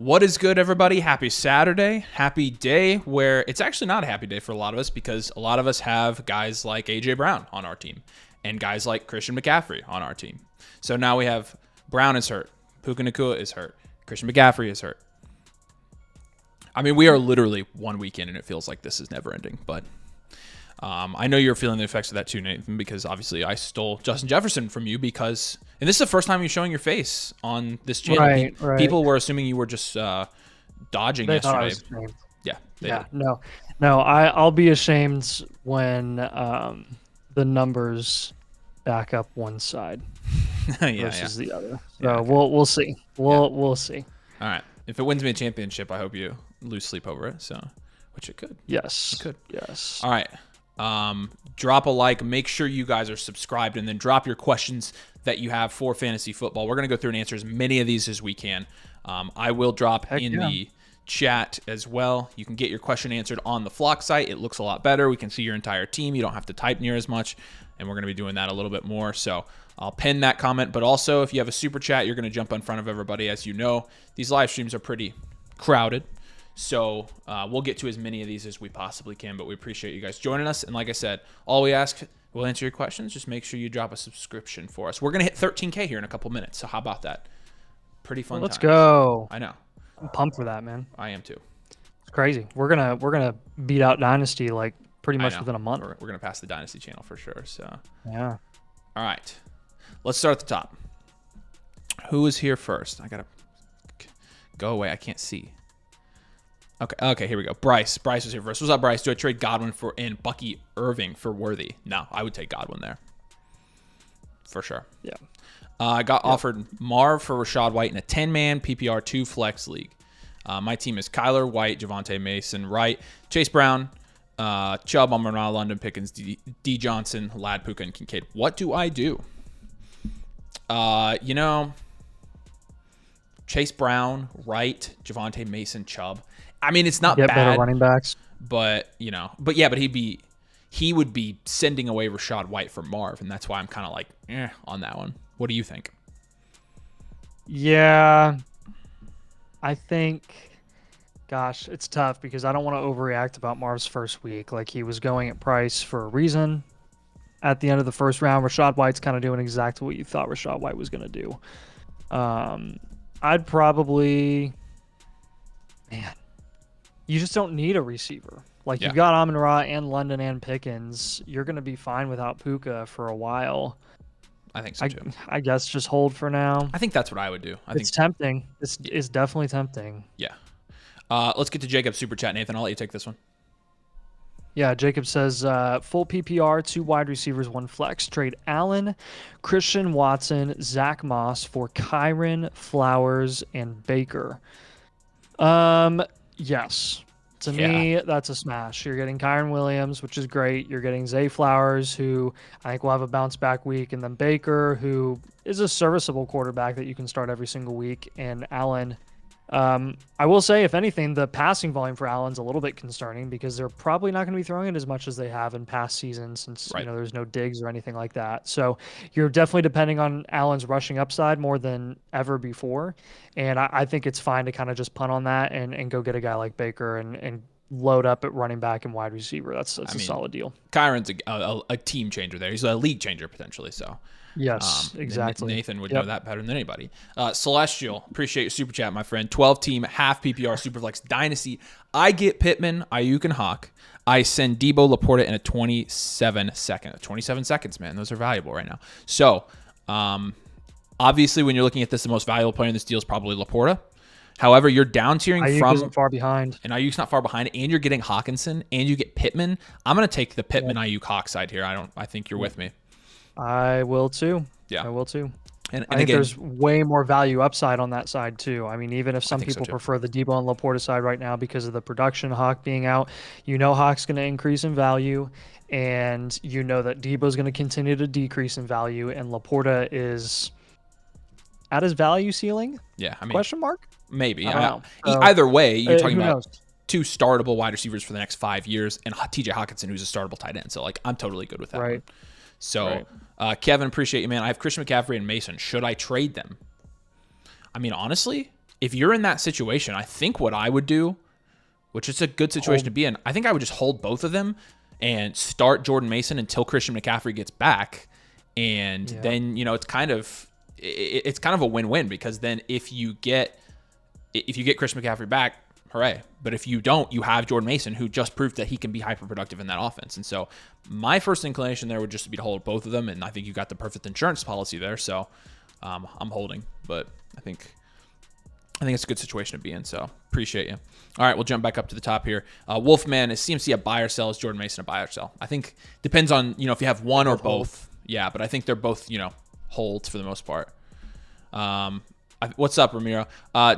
What is good, everybody? Happy Saturday. Happy day where it's actually not a happy day for a lot of us because a lot of us have guys like A.J. Brown on our team and guys like Christian McCaffrey on our team. So now we have Brown is hurt. Puka Nacua is hurt. Christian McCaffrey is hurt. I mean, we are literally 1 week in and it feels like this is never ending. But I know you're feeling the effects of that too, Nathan, because obviously I stole Justin Jefferson from you because, and this is the first time you're showing your face on this channel. Right. People were assuming you were just dodging They yesterday. thought I was ashamed. Yeah. Yeah. No. I'll be ashamed when the numbers back up one side versus the other. So okay. we'll see. We'll see. All right. If it wins me a championship, I hope you lose sleep over it. So, which it could. Yes. It could. Yes. All right. Drop a like. Make sure you guys are subscribed, and then drop your questions that you have for fantasy football. We're gonna go through and answer as many of these as we can. I will drop the chat as well. You can get your question answered on the Flock site. It looks a lot better. We can see your entire team. You don't have to type near as much, and we're gonna be doing that a little bit more. So I'll pin that comment. But also, if you have a super chat, you're gonna jump in front of everybody. As you know, these live streams are pretty crowded. So we'll get to as many of these as we possibly can, but we appreciate you guys joining us. And like I said, all we ask, we'll answer your questions. Just make sure you drop a subscription for us. We're going to hit 13K here in a couple minutes. So how about that? Pretty fun. Let's go. I know. I'm pumped for that, man. I am too. It's crazy. We're gonna beat out Dynasty like pretty much within a month. We're going to pass the Dynasty channel for sure. So yeah. All right. Let's start at the top. Who is here first? I got to go away. I can't see. Okay, here we go. Bryce was here first. What's up, Bryce? Do I trade Godwin and Bucky Irving for Worthy? No, I would take Godwin there. For sure. Yeah. I got offered Marv for Rashad White in a 10-man PPR 2 flex league. My team is Kyler, White, Javonte Mason, Wright, Chase Brown, Chubb, Amon-Ra, London, Pickens, D. Johnson, Ladd, Puka, and Kincaid. What do I do? Chase Brown, Wright, Javonte Mason, Chubb. I mean, it's not bad. Better running backs. But he would be sending away Rashad White for Marv, and that's why I'm kind of like, on that one. What do you think? Yeah. I think, gosh, it's tough because I don't want to overreact about Marv's first week. Like, he was going at price for a reason. At the end of the first round, Rashad White's kind of doing exactly what you thought Rashad White was going to do. I'd probably, you just don't need a receiver. Like, you've got Amon-Ra and London and Pickens. You're going to be fine without Puka for a while. I think so, too. I guess just hold for now. I think that's what I would do. It's tempting. It's definitely tempting. Yeah. Let's get to Jacob's super chat, Nathan. I'll let you take this one. Yeah, Jacob says, full PPR, 2 wide receivers, 1 flex. Trade Allen, Christian Watson, Zach Moss for Kyron, Flowers, and Baker. Yes. To me, that's a smash. You're getting Kyron Williams, which is great. You're getting Zay Flowers, who I think will have a bounce back week, and then Baker, who is a serviceable quarterback that you can start every single week, and Allen. I will say, if anything, the passing volume for Allen's a little bit concerning because they're probably not going to be throwing it as much as they have in past seasons since there's no digs or anything like that. So you're definitely depending on Allen's rushing upside more than ever before. And I think it's fine to kind of just punt on that and go get a guy like Baker and load up at running back and wide receiver. That's a solid deal. Kyron's a team changer there. He's a league changer potentially, so. Yes, exactly. Nathan would know that better than anybody. Celestial, appreciate your super chat, my friend. 12-team, half PPR, Superflex Dynasty. I get Pittman, Ayuk, and Hawk. I send Debo, Laporta in a 27 seconds, man. Those are valuable right now. So, obviously, when you're looking at this, the most valuable player in this deal is probably Laporta. However, you're down tiering Ayuk isn't far behind. And Ayuk's not far behind, and you're getting Hawkinson, and you get Pittman. I'm going to take the Pittman, Ayuk, Hawk side here. I think you're with me. I will too. Yeah. I will too. And I think there's way more value upside on that side too. I mean, even if some people prefer the Debo and Laporta side right now because of the production, Hawk being out, Hawk's going to increase in value, and that Debo's going to continue to decrease in value, and Laporta is at his value ceiling. Yeah, I mean, question mark? Maybe. I don't know. Either way, you're talking about knows? 2 startable wide receivers for the next 5 years, and TJ Hawkinson, who's a startable tight end. So, I'm totally good with that. Right. One. So, Kevin, appreciate you, man. I have Christian McCaffrey and Mason. Should I trade them? I mean, honestly, if you're in that situation, I think what I would do, which is a good situation to be in, I think I would just hold both of them and start Jordan Mason until Christian McCaffrey gets back. And then, it's kind of a win-win, because then if you get Christian McCaffrey back, hooray. But if you don't, you have Jordan Mason, who just proved that he can be hyper-productive in that offense. And so my first inclination there would just be to hold both of them, and I think you got the perfect insurance policy there. So I'm holding, but I think it's a good situation to be in, so appreciate you. All right, we'll jump back up to the top here. Wolfman, is CMC a buy or sell? Is Jordan Mason a buy or sell? I think depends on, if you have one or both. Yeah, but I think they're both, holds for the most part. What's up, Ramiro?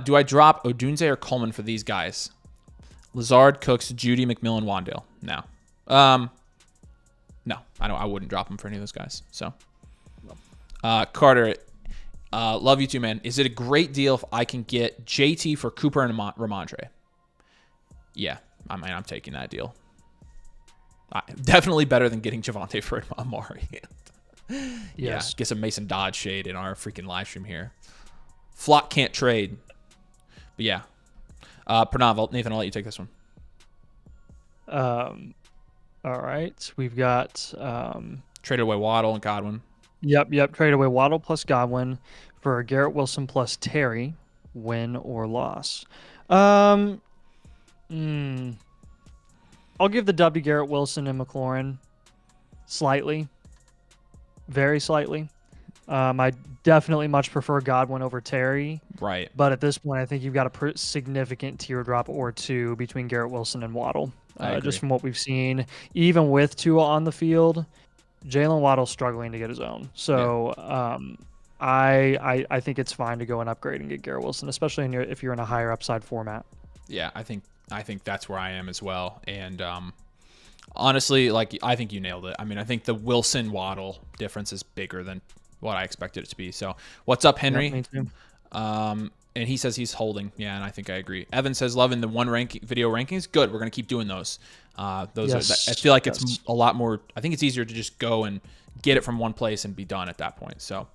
Do I drop Odunze or Coleman for these guys? Lazard, Cooks, Judy, McMillan, Wandale. No. No, I wouldn't drop them for any of those guys. So, Carter, love you too, man. Is it a great deal if I can get JT for Cooper and Ramondre? Yeah, I'm taking that deal. Definitely better than getting Javonte for Amari. Yes. Yeah, get some Mason Dodge shade in our freaking live stream here. Flock can't trade. But yeah. Pranav, Nathan, I'll let you take this one. All right. We've got Traded away Waddle and Godwin. Yep. Trade away Waddle plus Godwin for Garrett Wilson plus Terry, win or loss. I'll give the W Garrett Wilson and McLaurin slightly, very slightly. I definitely much prefer Godwin over Terry. Right. But at this point, I think you've got a significant teardrop or two between Garrett Wilson and Waddle. Just from what we've seen, even with Tua on the field, Jalen Waddle's struggling to get his own. So I think it's fine to go and upgrade and get Garrett Wilson, especially if you're in a higher upside format. Yeah, I think that's where I am as well. And honestly, I think you nailed it. I mean, I think the Wilson Waddle difference is bigger than what I expected it to be. So what's up, Henry? Yep, me too. And he says he's holding. Yeah, and I think I agree. Evan says loving the video rankings. Good. We're going to keep doing those. I feel like it's a lot more. I think it's easier to just go and get it from one place and be done at that point. So,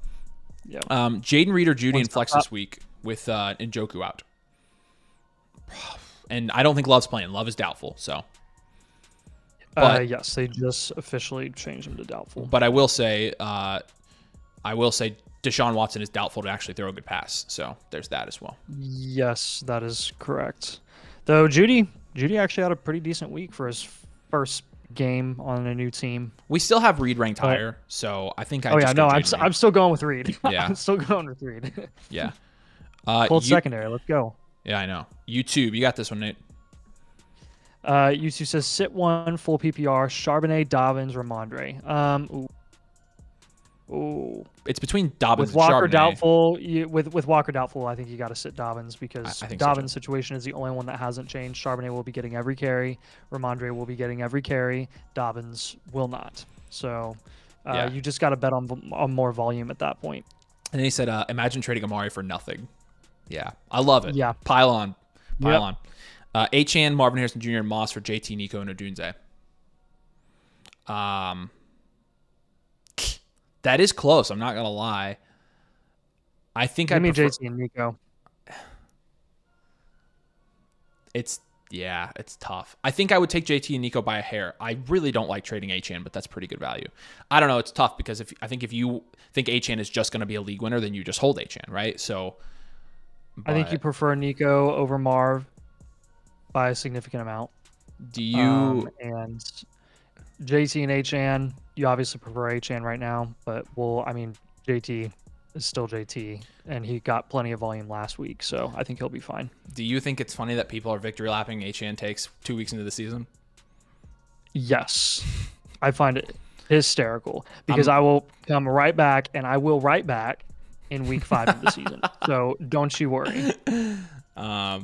Jaden Reed or Judy in flex this week with Njoku out. And I don't think Love's playing. Love is doubtful. So, yes, they just officially changed him to doubtful. But I will say Deshaun Watson is doubtful to actually throw a good pass. So there's that as well. Yes, that is correct. Though Judy actually had a pretty decent week for his first game on a new team. We still have Reed ranked higher, so I think I'm still going with Reed. Yeah. I'm still going with Reed. Yeah. Cold secondary, let's go. Yeah, I know. YouTube, you got this one, Nate. YouTube says sit one full PPR, Charbonnet, Dobbins, Ramondre. Ooh. It's between Dobbins with Walker and Charbonnet. doubtful. With Walker doubtful, I think you got to sit Dobbins because I think Dobbins' so situation is the only one that hasn't changed. Charbonnet will be getting every carry. Ramondre will be getting every carry. Dobbins will not. So you just got to bet on more volume at that point. And then he said, imagine trading Amari for nothing. Yeah, I love it. Yeah. Pile on. Achane, Marvin Harrison Jr., and Moss for JT, Nico, and Odunze. That is close. I'm not going to lie. I think I prefer... JT and Nico. It's tough. I think I would take JT and Nico by a hair. I really don't like trading Achane, but that's pretty good value. I don't know. It's tough because I think if you think Achane is just going to be a league winner, then you just hold Achane, right? So I think you prefer Nico over Marv by a significant amount. Do you... and JT and Achane, you obviously prefer Achane right now, but JT is still JT, and he got plenty of volume last week, so I think he'll be fine. Do you think it's funny that people are victory lapping Achane takes 2 weeks into the season? Yes. I find it hysterical because I will come right back, and I will right back in week 5 of the season. So don't you worry.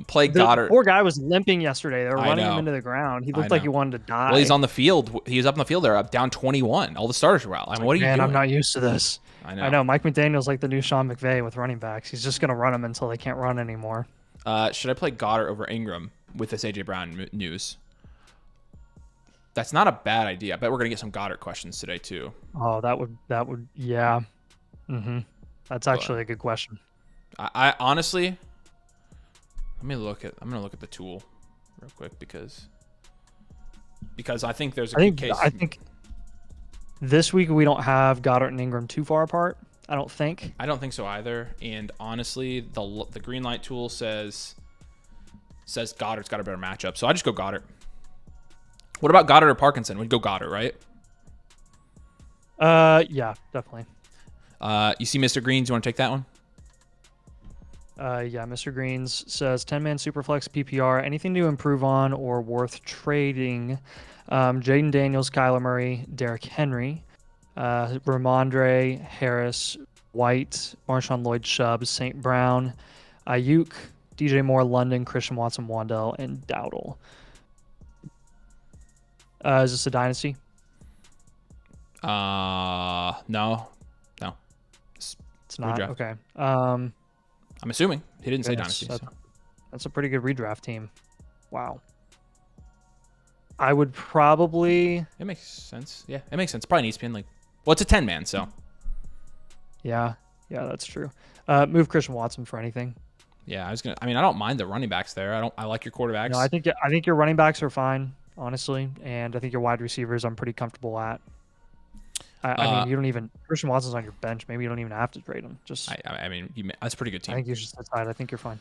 Play Goddard. The poor guy was limping yesterday. They were running him into the ground. He looked like he wanted to die. Well, he's on the field. He was up on the field there, up down 21. All the starters were out. What are you doing? I'm not used to this. I know. Mike McDaniel's like the new Sean McVay with running backs. He's just going to run them until they can't run anymore. Should I play Goddard over Ingram with this A.J. Brown news? That's not a bad idea. I bet we're going to get some Goddard questions today, too. Oh, that would, yeah. Mm-hmm. That's actually a good question. I honestly, I'm gonna look at the tool real quick because I think there's a good case. I think this week we don't have Goddard and Ingram too far apart. I don't think so either. And honestly, the green light tool says Goddard's got a better matchup. So I just go Goddard. What about Goddard or Parkinson? We'd go Goddard, right? Yeah, definitely. You see Mr. Greens, you want to take that one? Yeah, Mr. Greens says 10-man Superflex PPR. Anything to improve on or worth trading? Jaden Daniels, Kyler Murray, Derrick Henry, Ramondre, Harris, White, Marshawn Lloyd, Chubb, St. Brown, Ayuk, DJ Moore, London, Christian Watson, Wandell, and Dowdle. Is this a dynasty? No. It's not. Redraft. Okay. I'm assuming he didn't say dynasty. That's a pretty good redraft team. Wow. I would probably. It makes sense. Yeah, it makes sense. Probably an ESPN like. Well, it's a 10-man, so. Yeah, that's true. Move Christian Watson for anything. Yeah, I don't mind the running backs there. I like your quarterbacks. No, I think your running backs are fine, honestly, and I think your wide receivers I'm pretty comfortable at. I mean, you don't even Christian Watson's on your bench. Maybe you don't even have to trade him. Just that's a pretty good team. I think you should decide. I think you're fine.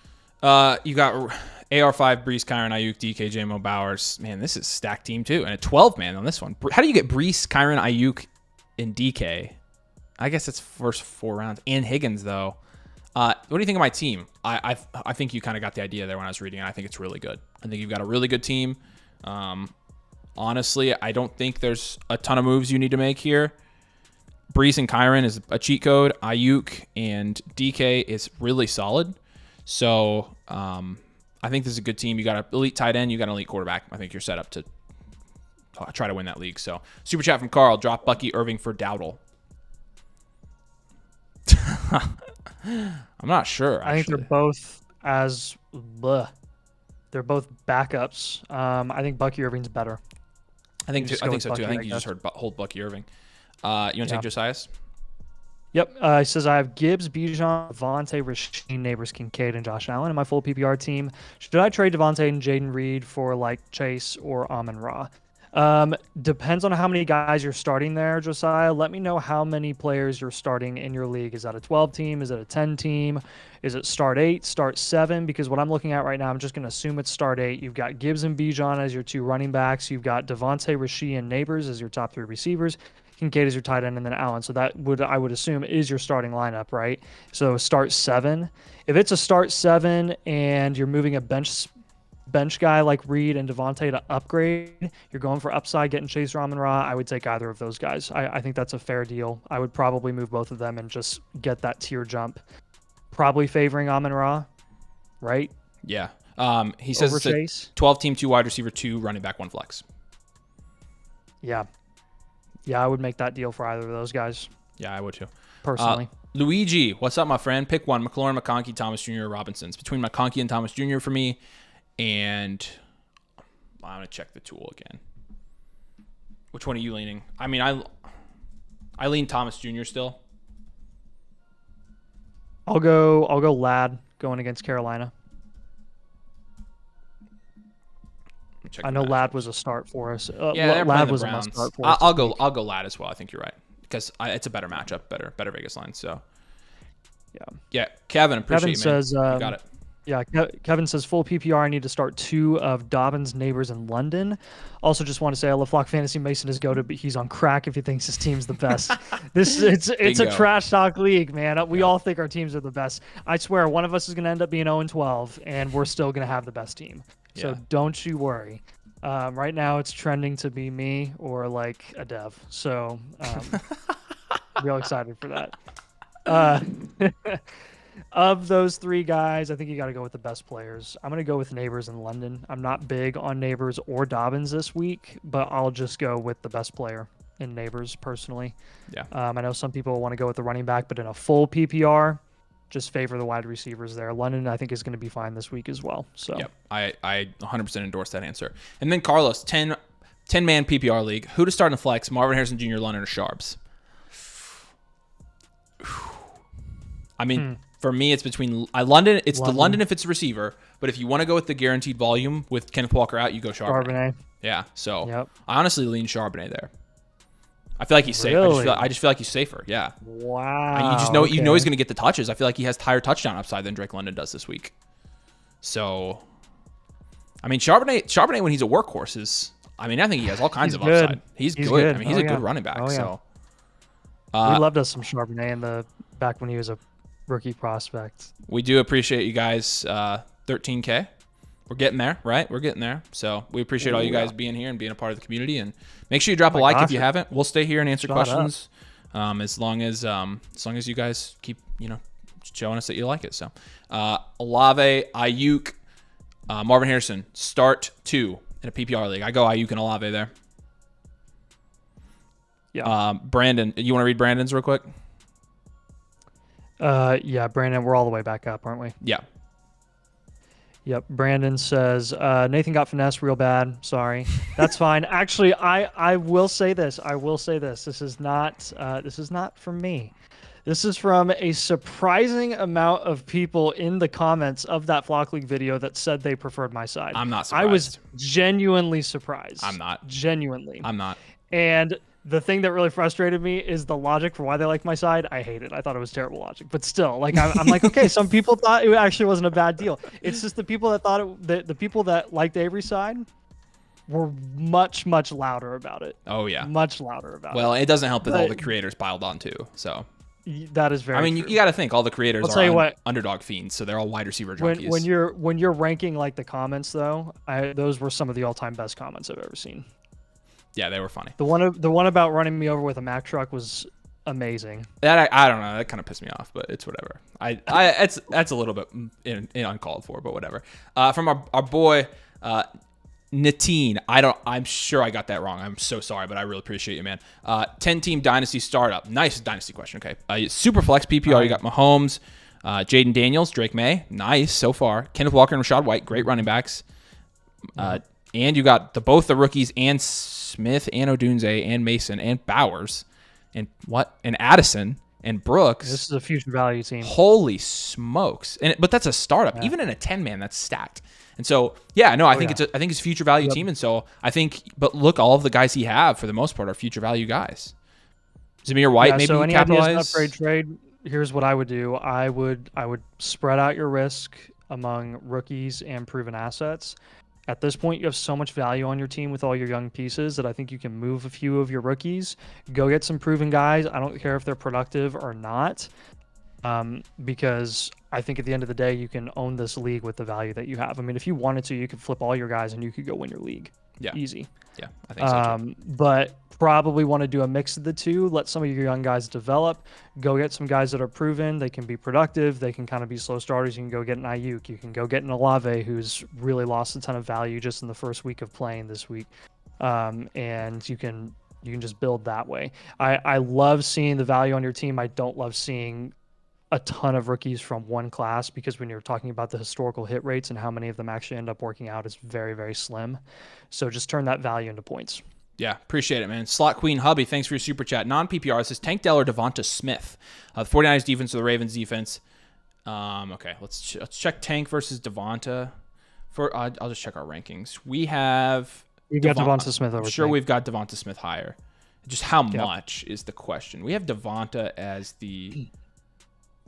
You got AR5, Brees, Kyron, Ayuk, DK, JMO, Bowers. Man, this is a stacked team too, and a 12-man on this one. How do you get Brees, Kyron, Ayuk, and DK? I guess it's first 4 rounds. And Higgins though. What do you think of my team? I think you kind of got the idea there when I was reading it. I think it's really good. I think you've got a really good team. Honestly, I don't think there's a ton of moves you need to make here. Brees and Kyron is a cheat code. Ayuk and DK is really solid. So I think this is a good team. You got an elite tight end. You got an elite quarterback. I think you're set up to try to win that league. So super chat from Carl. Drop Bucky Irving for Dowdle. I'm not sure. Actually. I think they're both they're both backups. I think Bucky Irving's better. I think so too. I think you just heard hold Bucky Irving. You want to take Josiah's? Yep. He says, I have Gibbs, Bijan, Devontae, Rasheed, Neighbors, Kincaid, and Josh Allen in my full PPR team. Should I trade Devontae and Jaden Reed for like Chase or Amon-Ra? Depends on how many guys you're starting there, Josiah. Let me know how many players you're starting in your league. Is that a 12 team? Is it a 10 team? Is it start 8, start 7? Because what I'm looking at right now, I'm just going to assume it's start 8. You've got Gibbs and Bijan as your 2 running backs. You've got Devontae, Rasheed, and Neighbors as your top 3 receivers. Kincaid is your tight end, and then Allen. So that I would assume is your starting lineup, right? So start 7. If it's a start 7 and you're moving a bench guy like Reed and Devontae to upgrade, you're going for upside, getting Chase or Amon-Ra, I would take either of those guys. I think that's a fair deal. I would probably move both of them and just get that tier jump. Probably favoring Amon-Ra, right? Yeah. He says it's a 12 team, 2 wide receiver, 2 running back, 1 flex. Yeah. Yeah, I would make that deal for either of those guys. Yeah, I would too. Personally. Luigi, what's up, my friend? Pick one. McLaurin, McConkey, Thomas Jr., or Robinson. It's between McConkey and Thomas Jr. for me. And I'm going to check the tool again. Which one are you leaning? I mean, I lean Thomas Jr. still. I'll go Lad going against Carolina. I know Lad was a start for us. Yeah, Lad was a must start for us. I'll go Lad as well. I think you're right because it's a better matchup, better Vegas line. So yeah. Kevin, appreciate Kevin it, says, man. You got it. Yeah, Kevin says full PPR. I need to start 2 of Dobbins, Neighbors, in London. Also, just want to say I love Flock Fantasy. Mason is goated, but he's on crack if he thinks his team's the best. It's a trash talk league, man. We all think our teams are the best. I swear, one of us is going to end up being 0-12, and we're still going to have the best team. So don't you worry. Right now, it's trending to be me or like a dev. So real excited for that. Of those 3 guys, I think you got to go with the best players. I'm going to go with Neighbors in London. I'm not big on Neighbors or Dobbins this week, but I'll just go with the best player in Neighbors personally. Yeah. I know some people want to go with the running back, but in a full PPR, just favor the wide receivers there. London, I think, is going to be fine this week as well. So yep, I 100% endorse that answer. And then Carlos, 10-man PPR league. Who to start in the flex? Marvin Harrison Jr., London, or Sharps? I mean, For me, it's between London. It's the London if it's receiver, but if you want to go with the guaranteed volume with Kenneth Walker out, you go Charbonnet. Yeah, so I honestly lean Charbonnet there. I feel like he's safe. I just feel like he's safer. Yeah. Wow. You just know he's going to get the touches. I feel like he has higher touchdown upside than Drake London does this week. So, I mean, Charbonnet when he's a workhorse is. I mean, I think he has all kinds of upside. He's good. I mean, he's a good running back. So, we loved us some Charbonnet back when he was a rookie prospect. We do appreciate you guys. 13K. We're getting there, right? We're getting there. So we appreciate all you guys being here and being a part of the community. And make sure you drop a like if you haven't. We'll stay here and answer questions as long as you guys keep showing us that you like it. So Olave, Ayuk, Marvin Harrison, start 2 in a PPR league. I go Ayuk and Olave there. Yeah. Brandon, you want to read Brandon's real quick? Yeah, Brandon, we're all the way back up, aren't we? Yeah. Yep. Brandon says, Nathan got finessed real bad. Sorry. That's fine. Actually, I will say this. This is not from me. This is from a surprising amount of people in the comments of that Flock League video that said they preferred my side. I'm not surprised. I was genuinely surprised. I'm not. Genuinely. I'm not. And the thing that really frustrated me is the logic for why they like my side. I hate it. I thought it was terrible logic, but still, like I'm like, okay, some people thought it actually wasn't a bad deal. It's just the people that thought the people that liked Avery's side were much louder about it. Oh yeah, much louder about it. Well, it doesn't help that all the creators piled on too. So that is very. I mean, true. you got to think all the creators I'll tell you what, underdog fiends, so they're all wide receiver junkies. When you're ranking like the comments though, those were some of the all-time best comments I've ever seen. Yeah, they were funny. The one about running me over with a Mack truck was amazing. That I don't know. That kind of pissed me off, but it's whatever. That's a little bit in uncalled for, but whatever. From our boy Natine. I'm sure I got that wrong. I'm so sorry, but I really appreciate you, man. 10-team Dynasty startup. Nice Dynasty question. Okay. Super flex PPR. You got Mahomes, Jaden Daniels, Drake May. Nice so far. Kenneth Walker and Rashad White. Great running backs. And you got both the rookies and Smith and Odunze and Mason and Bowers and Addison and Brooks. This is a future value team. Holy smokes! But that's a startup. Yeah. Even in a 10-man, that's stacked. And so, yeah, no, I think it's a future value team. And so I think, but look, all of the guys he have for the most part are future value guys. Zamir White, maybe so any capitalize. Ideas upgrade trade. Here's what I would do. I would spread out your risk among rookies and proven assets. At this point, you have so much value on your team with all your young pieces that I think you can move a few of your rookies, go get some proven guys. I don't care if they're productive or not, because I think at the end of the day, you can own this league with the value that you have. I mean, if you wanted to, you could flip all your guys and you could go win your league. Yeah. Easy. Yeah, I think so too. But probably want to do a mix of the two. Let some of your young guys develop. Go get some guys that are proven. They can be productive. They can kind of be slow starters. You can go get an Ayuk. You can go get an Olave, who's really lost a ton of value just in the first week of playing this week. And you can just build that way. I love seeing the value on your team. I don't love seeing a ton of rookies from one class, because when you're talking about the historical hit rates and how many of them actually end up working out, it's very, very slim. So just turn that value into points. Yeah, appreciate it, man. Slot Queen Hubby, thanks for your super chat. Non-PPR, this is Tank Dell or Devonta Smith. The 49ers defense or the Ravens defense. Okay, let's check Tank versus Devonta. I'll just check our rankings. We got Devonta Smith over. I'm sure we've got Devonta Smith higher. Just how much is the question. We have Devonta as the...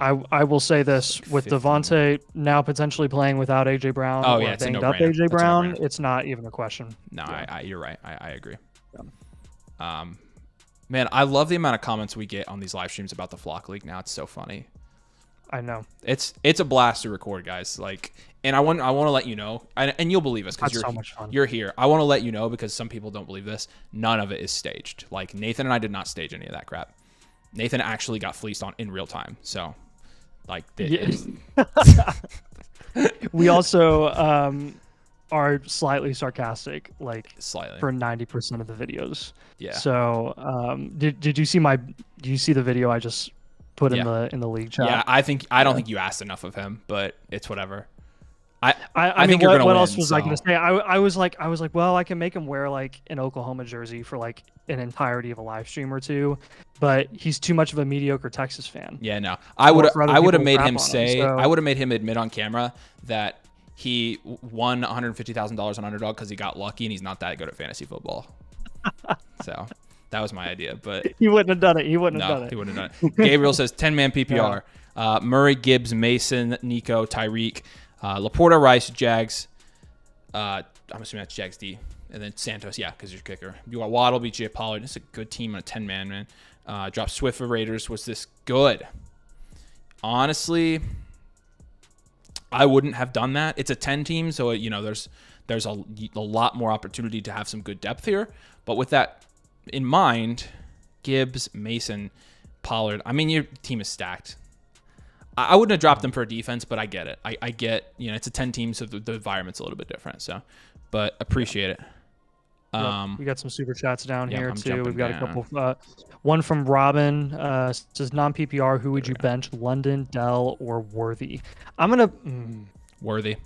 I will say this, with 15. Devontae now potentially playing without A.J. Brown or banged up A.J. Brown, it's not even a question. No, yeah. You're right. I agree. Yeah. Man, I love the amount of comments we get on these live streams about the Flock League now. It's so funny. I know. It's a blast to record, guys. And I want to let you know, and you'll believe us because so much fun. You're here. I want to let you know, because some people don't believe this. None of it is staged. Like, Nathan and I did not stage any of that crap. Nathan actually got fleeced in real time. So, we also are slightly sarcastic, slightly, for 90% of the videos. Yeah. So, did you see the video I just put in the league chat? Yeah, I don't think you asked enough of him, but it's whatever. I think mean, you're gonna what win. else was So. I gonna say? I was like, well, I can make him wear like an Oklahoma jersey for like an entirety of a live stream or two, but he's too much of a mediocre Texas fan. Yeah, no. I would have made him say, so. I would have made him admit on camera that he won $150,000 on Underdog because he got lucky and he's not that good at fantasy football. So that was my idea, but he wouldn't have done it. He wouldn't no, have done it. He wouldn't have done it. Gabriel says 10-man PPR. Yeah. Murray, Gibbs, Mason, Nico, Tyreek, Laporta, Rice, Jags. I'm assuming that's Jags D. And then Santos, yeah, because you're kicker. You got Waddle, BJ Pollard. It's a good team on a 10-man, man. Drop Swift for Raiders. Was this good? Honestly, I wouldn't have done that. It's a 10 team, so there's a lot more opportunity to have some good depth here. But with that in mind, Gibbs, Mason, Pollard. I mean, your team is stacked. I wouldn't have dropped them for a defense, but I get it. I get, it's a 10 team, so the environment's a little bit different. So, but appreciate it. We got some super chats down here I'm too. We've got down. a couple. One from Robin says non-PPR. Who would you bench? London, Dell, or Worthy? I'm gonna Worthy.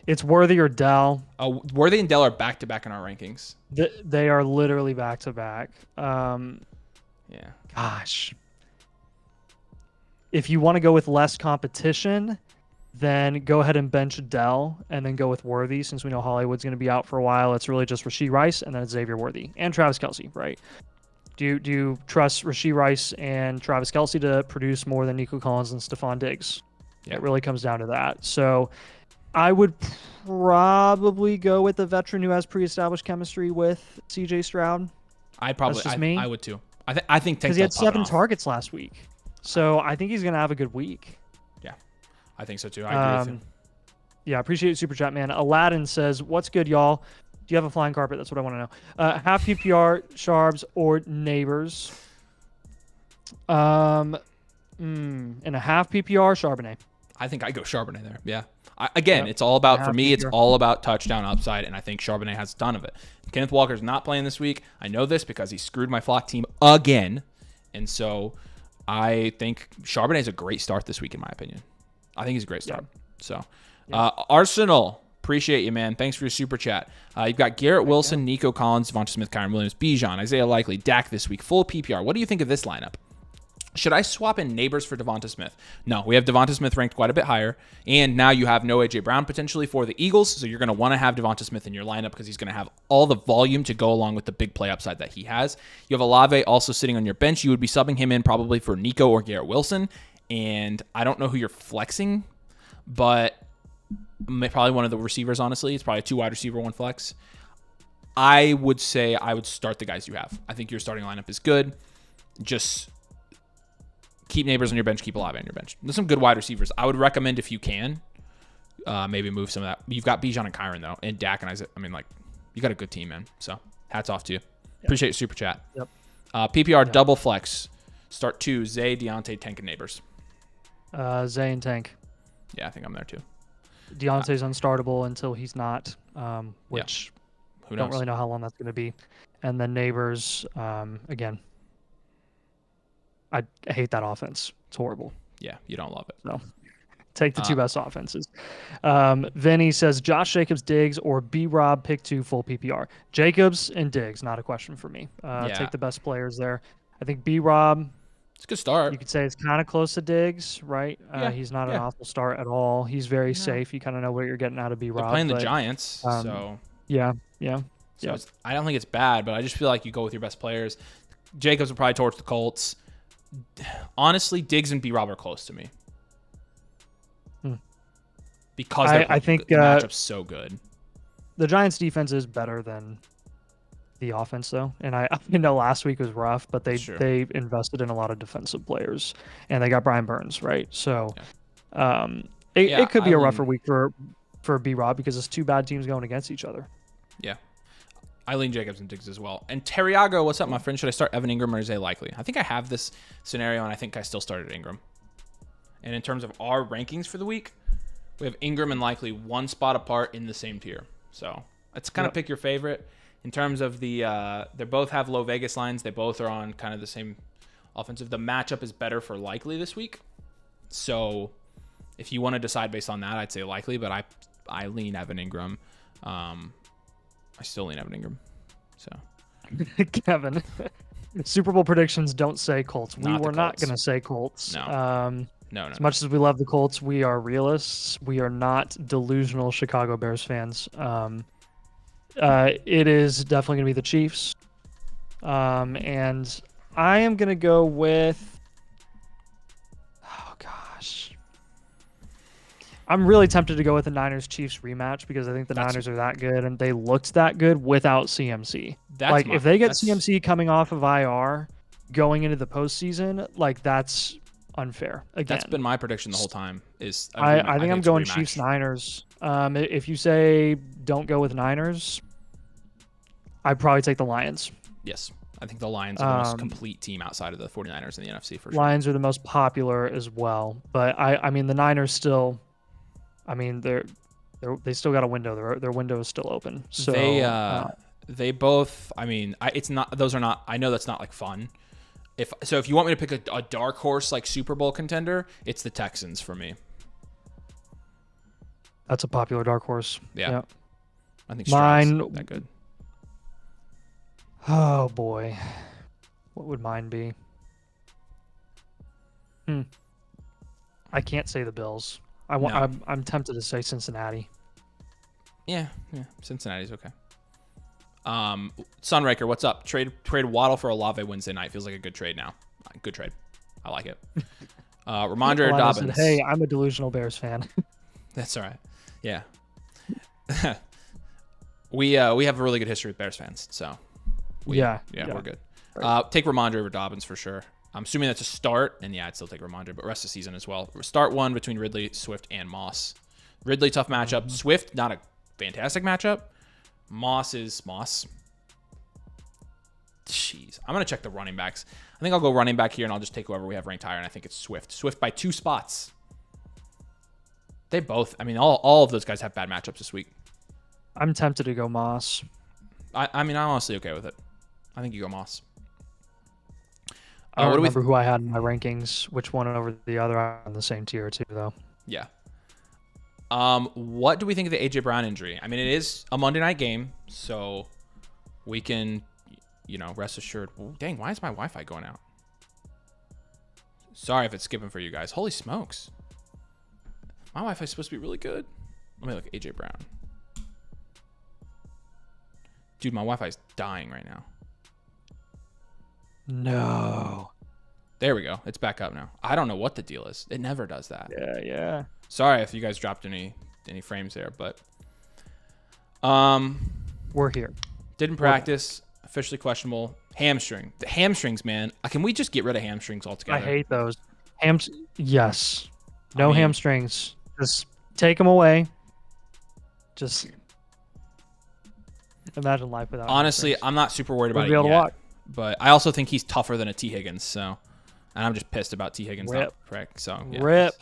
It's Worthy or Dell. Worthy and Dell are back to back in our rankings. They are literally back to back. Yeah. Gosh. If you want to go with less competition, then go ahead and bench Dell and then go with Worthy. Since we know Hollywood's going to be out for a while, it's really just Rashee Rice and then it's Xavier Worthy and Travis Kelce, right? Do you trust Rashee Rice and Travis Kelce to produce more than Nico Collins and Stephon Diggs? Yeah. It really comes down to that. So I would probably go with the veteran who has pre-established chemistry with CJ Stroud. That's just me. I would too. I think because he had 7 targets last week. So I think he's going to have a good week. Yeah, I think so too. I agree with you. Yeah, appreciate it, Super Chat, man. Aladdin says, what's good, y'all? Do you have a flying carpet? That's what I want to know. Half PPR, Sharbs, or Neighbors? In a half PPR, Charbonnet. I think I go Charbonnet there. Yeah. It's all about, for me, it's all about touchdown upside, and I think Charbonnet has a ton of it. Kenneth Walker's not playing this week. I know this because he screwed my flock team again, and so I think Charbonnet is a great start this week, in my opinion. I think he's a great start. So, Arsenal, appreciate you, man. Thanks for your super chat. You've got Garrett Wilson, Nico Collins, Devonta Smith, Kyron Williams, Bijan, Isaiah Likely, Dak this week, full PPR. What do you think of this lineup? Should I swap in Neighbors for Devonta Smith? No, we have Devonta Smith ranked quite a bit higher, and now you have no A.J. Brown potentially for the Eagles, so you're going to want to have Devonta Smith in your lineup because he's going to have all the volume to go along with the big play upside that he has. You have Olave also sitting on your bench. You would be subbing him in probably for Nico or Garrett Wilson, and I don't know who you're flexing, but probably one of the receivers, honestly. It's probably a 2 wide receiver, 1 flex. I would say I would start the guys you have. I think your starting lineup is good. Just keep Neighbors on your bench, keep Olave on your bench. There's some good wide receivers. I would recommend, if you can, maybe move some of that. You've got Bijan and Kyron, though, and Dak and Isaiah. I mean, you got a good team, man. So hats off to you. Yep. Appreciate your super chat. Yep. PPR double flex. Start 2, Zay, Deontay, Tank, and Neighbors. Zay and Tank. Yeah, I think I'm there, too. Deontay's unstartable until he's not, which who knows? Don't really know how long that's going to be. And then Neighbors, again, I hate that offense. It's horrible. Yeah, you don't love it. So take the 2 best offenses. Vinny says Josh Jacobs, Diggs, or B-Rob, pick 2 full PPR. Jacobs and Diggs, not a question for me. Take the best players there. I think B-Rob, it's a good start. You could say it's kind of close to Diggs, right? He's not an awful start at all. He's very safe. You kind of know what you're getting out of B-Rob. They're playing the Giants, so yeah. So I don't think it's bad, but I just feel like you go with your best players. Jacobs will probably torch the Colts. Honestly, Diggs and B-Rob are close to me. Because I think the matchup's so good. The Giants' defense is better than the offense, though. And I know last week was rough, but they invested in a lot of defensive players. And they got Brian Burns, right? So it could be a rougher week for B-Rob because it's 2 bad teams going against each other. Yeah. I lean Jacobs and Diggs as well. And Terriago, what's up, my friend? Should I start Evan Ingram or Isaiah Likely? I think I have this scenario, and I think I still started Ingram. And in terms of our rankings for the week, we have Ingram and Likely 1 spot apart in the same tier. So it's kind of pick your favorite. In terms of they both have low Vegas lines. They both are on kind of the same offensive. The matchup is better for Likely this week. So If you want to decide based on that, I'd say likely, but I lean Evan Ingram. I still lean Evan Ingram. So Kevin, Super Bowl predictions don't say Colts. We were not Colts. going to say Colts. No. As much as we love the Colts, we are realists. We are not delusional Chicago Bears fans. It is definitely going to be the Chiefs. And I am going to go with... Oh, gosh. I'm really tempted to go with the Niners-Chiefs rematch because I think the Niners are that good, and they looked that good without CMC. If they get CMC coming off of IR going into the postseason, that's unfair. Again, that's been my prediction the whole time. I think I'm going Chiefs-Niners. If you say don't go with Niners, I'd probably take the Lions. Yes. I think the Lions are the most complete team outside of the 49ers in the NFC for sure. Lions are the most popular as well. But I mean, the Niners still, they still got a window. Their window is still open. So they both, it's not, those are not, I know that's not fun. If you want me to pick a dark horse Super Bowl contender, it's the Texans for me. That's a popular dark horse. Yeah. I think mine that good. Oh boy, what would mine be? I can't say the Bills. I'm tempted to say Cincinnati. Yeah, Cincinnati's okay. Sunraker, what's up? Trade Waddle for Olave Wednesday night. Feels like a good trade now. Good trade. I like it. Ramondre Dobbins. Hey, I'm a delusional Bears fan. That's all right. Yeah. We have a really good history with Bears fans, so we're good. Right. Take Ramondre over Dobbins for sure. I'm assuming that's a start, and I'd still take Ramondre, but rest of the season as well. Start one between Ridley, Swift, and Moss. Ridley, tough matchup. Mm-hmm. Swift, not a fantastic matchup. Moss is Moss. Jeez. I'm going to check the running backs. I think I'll go running back here, and I'll just take whoever we have ranked higher, and I think it's Swift. Swift by 2 spots. They both, all of those guys have bad matchups this week. I'm tempted to go Moss. I'm honestly okay with it. I think you go Moss. I don't remember who I had in my rankings, which one over the other. I'm on the same tier too, though. Yeah. What do we think of the A.J. Brown injury? It is a Monday night game, so we can, rest assured. Ooh, dang, why is my Wi-Fi going out? Sorry if it's skipping for you guys. Holy smokes. My Wi-Fi is supposed to be really good. Let me look at A.J. Brown. Dude, my Wi-Fi is dying right now. No. There we go. It's back up now. I don't know what the deal is. It never does that. Yeah. Sorry if you guys dropped any frames there, but we're here. Didn't practice. Officially questionable. Hamstring. The hamstrings, man. Can we just get rid of hamstrings altogether? I hate those. Yes. No hamstrings. Just take them away. Just imagine life without Honestly, hamstrings. I'm not super worried about it yet. But I also think he's tougher than a T. Higgins, and I'm just pissed about T. Higgins not prick. So yeah. Rip.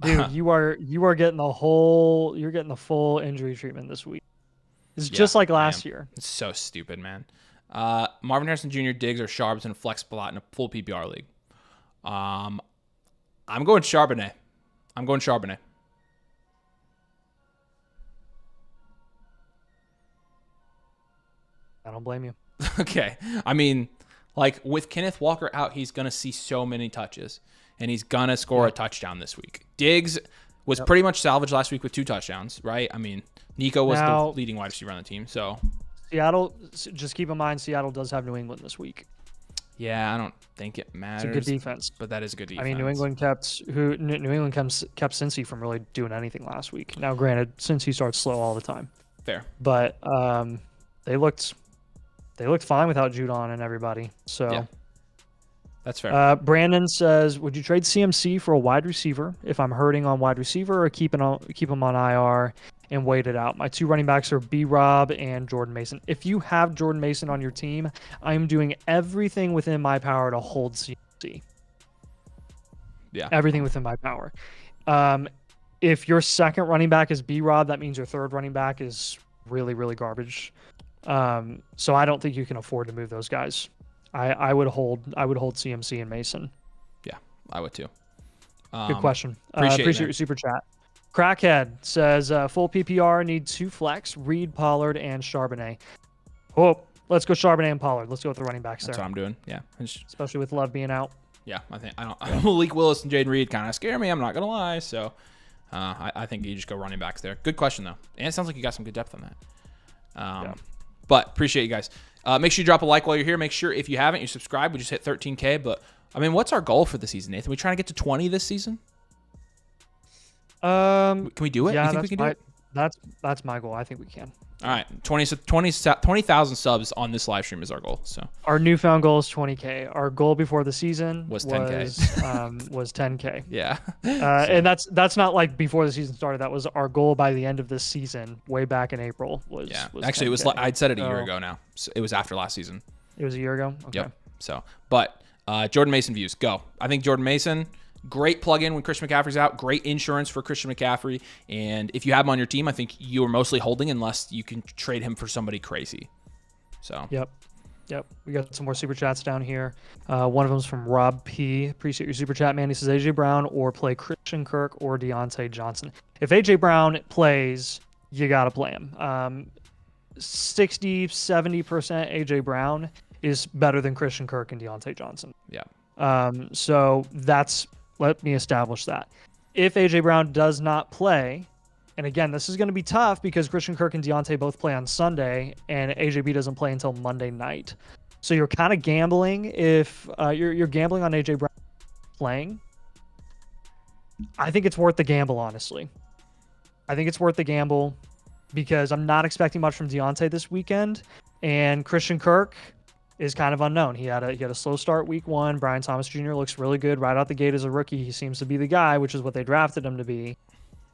Dude, you are getting the full injury treatment this week. It's just like last year. It's so stupid, man. Marvin Harrison Jr., Diggs, or Sharps in a flex spot in a full PPR league. I'm going Charbonnet. I don't blame you. Okay. With Kenneth Walker out, he's going to see so many touches, and he's going to score a touchdown this week. Diggs was pretty much salvaged last week with 2 touchdowns, right? Nico was the leading wide receiver on the team. So Seattle, just keep in mind, Seattle does have New England this week. Yeah, I don't think it matters. It's a good defense. But that is a good defense. New England kept Cincy from really doing anything last week. Now, granted, Cincy starts slow all the time. Fair. But they looked fine without Judon and everybody. So yeah, that's fair. Brandon says, would you trade CMC for a wide receiver if I'm hurting on wide receiver, or keep him on IR and wait it out? My 2 running backs are B-Rob and Jordan Mason. If you have Jordan Mason on your team, I'm doing everything within my power to hold CMC. Yeah. Everything within my power. If your second running back is B-Rob, that means your third running back is really, really garbage. So I don't think you can afford to move those guys. I would hold CMC and Mason. Yeah, I would too. Good question. Appreciate your super chat. Crackhead says full PPR need 2 flex, Reed, Pollard, and Charbonnet. Oh, let's go Charbonnet and Pollard. Let's go with the running backs there. That's what I'm doing. Yeah. Especially with Love being out. Yeah, I don't. Malik Willis and Jaden Reed kind of scare me. I'm not gonna lie. So, I think you just go running backs there. Good question though, and it sounds like you got some good depth on that. But appreciate you guys. Make sure you drop a like while you're here. Make sure if you haven't, you subscribe. We just hit 13K. But I mean, what's our goal for the season, Nathan? We trying to get to 20 this season? Can we do it? Yeah, you think we can do it? That's my goal. I think we can. All right, 20,000 subs on this live stream is our goal. So our newfound goal is 20K. Our goal before the season was 10K. Was 10K. Yeah. And that's not like before the season started. That was our goal by the end of this season, way back in April. Was actually 10K. It was. I'd said it a year ago now. So it was after last season. It was a year ago. Okay. Yep. So, but Jordan Mason views go. I think Jordan Mason. Great plug-in when Christian McCaffrey's out. Great insurance for Christian McCaffrey. And if you have him on your team, I think you are mostly holding unless you can trade him for somebody crazy. So. Yep. We got some more super chats down here. One of them is from Rob P. Appreciate your super chat, man. He says AJ Brown or play Christian Kirk or Deontay Johnson. If AJ Brown plays, you got to play him. 60, 70% AJ Brown is better than Christian Kirk and Deontay Johnson. Yeah. So let me establish that. If A.J. Brown does not play, and again, this is going to be tough because Christian Kirk and Deontay both play on Sunday, and AJB doesn't play until Monday night. So you're kind of gambling if you're gambling on A.J. Brown playing. I think it's worth the gamble, honestly. I think it's worth the gamble because I'm not expecting much from Deontay this weekend, and Christian Kirk is kind of unknown. He had a slow start week 1. Brian Thomas Jr. looks really good right out the gate as a rookie. He seems to be the guy, which is what they drafted him to be.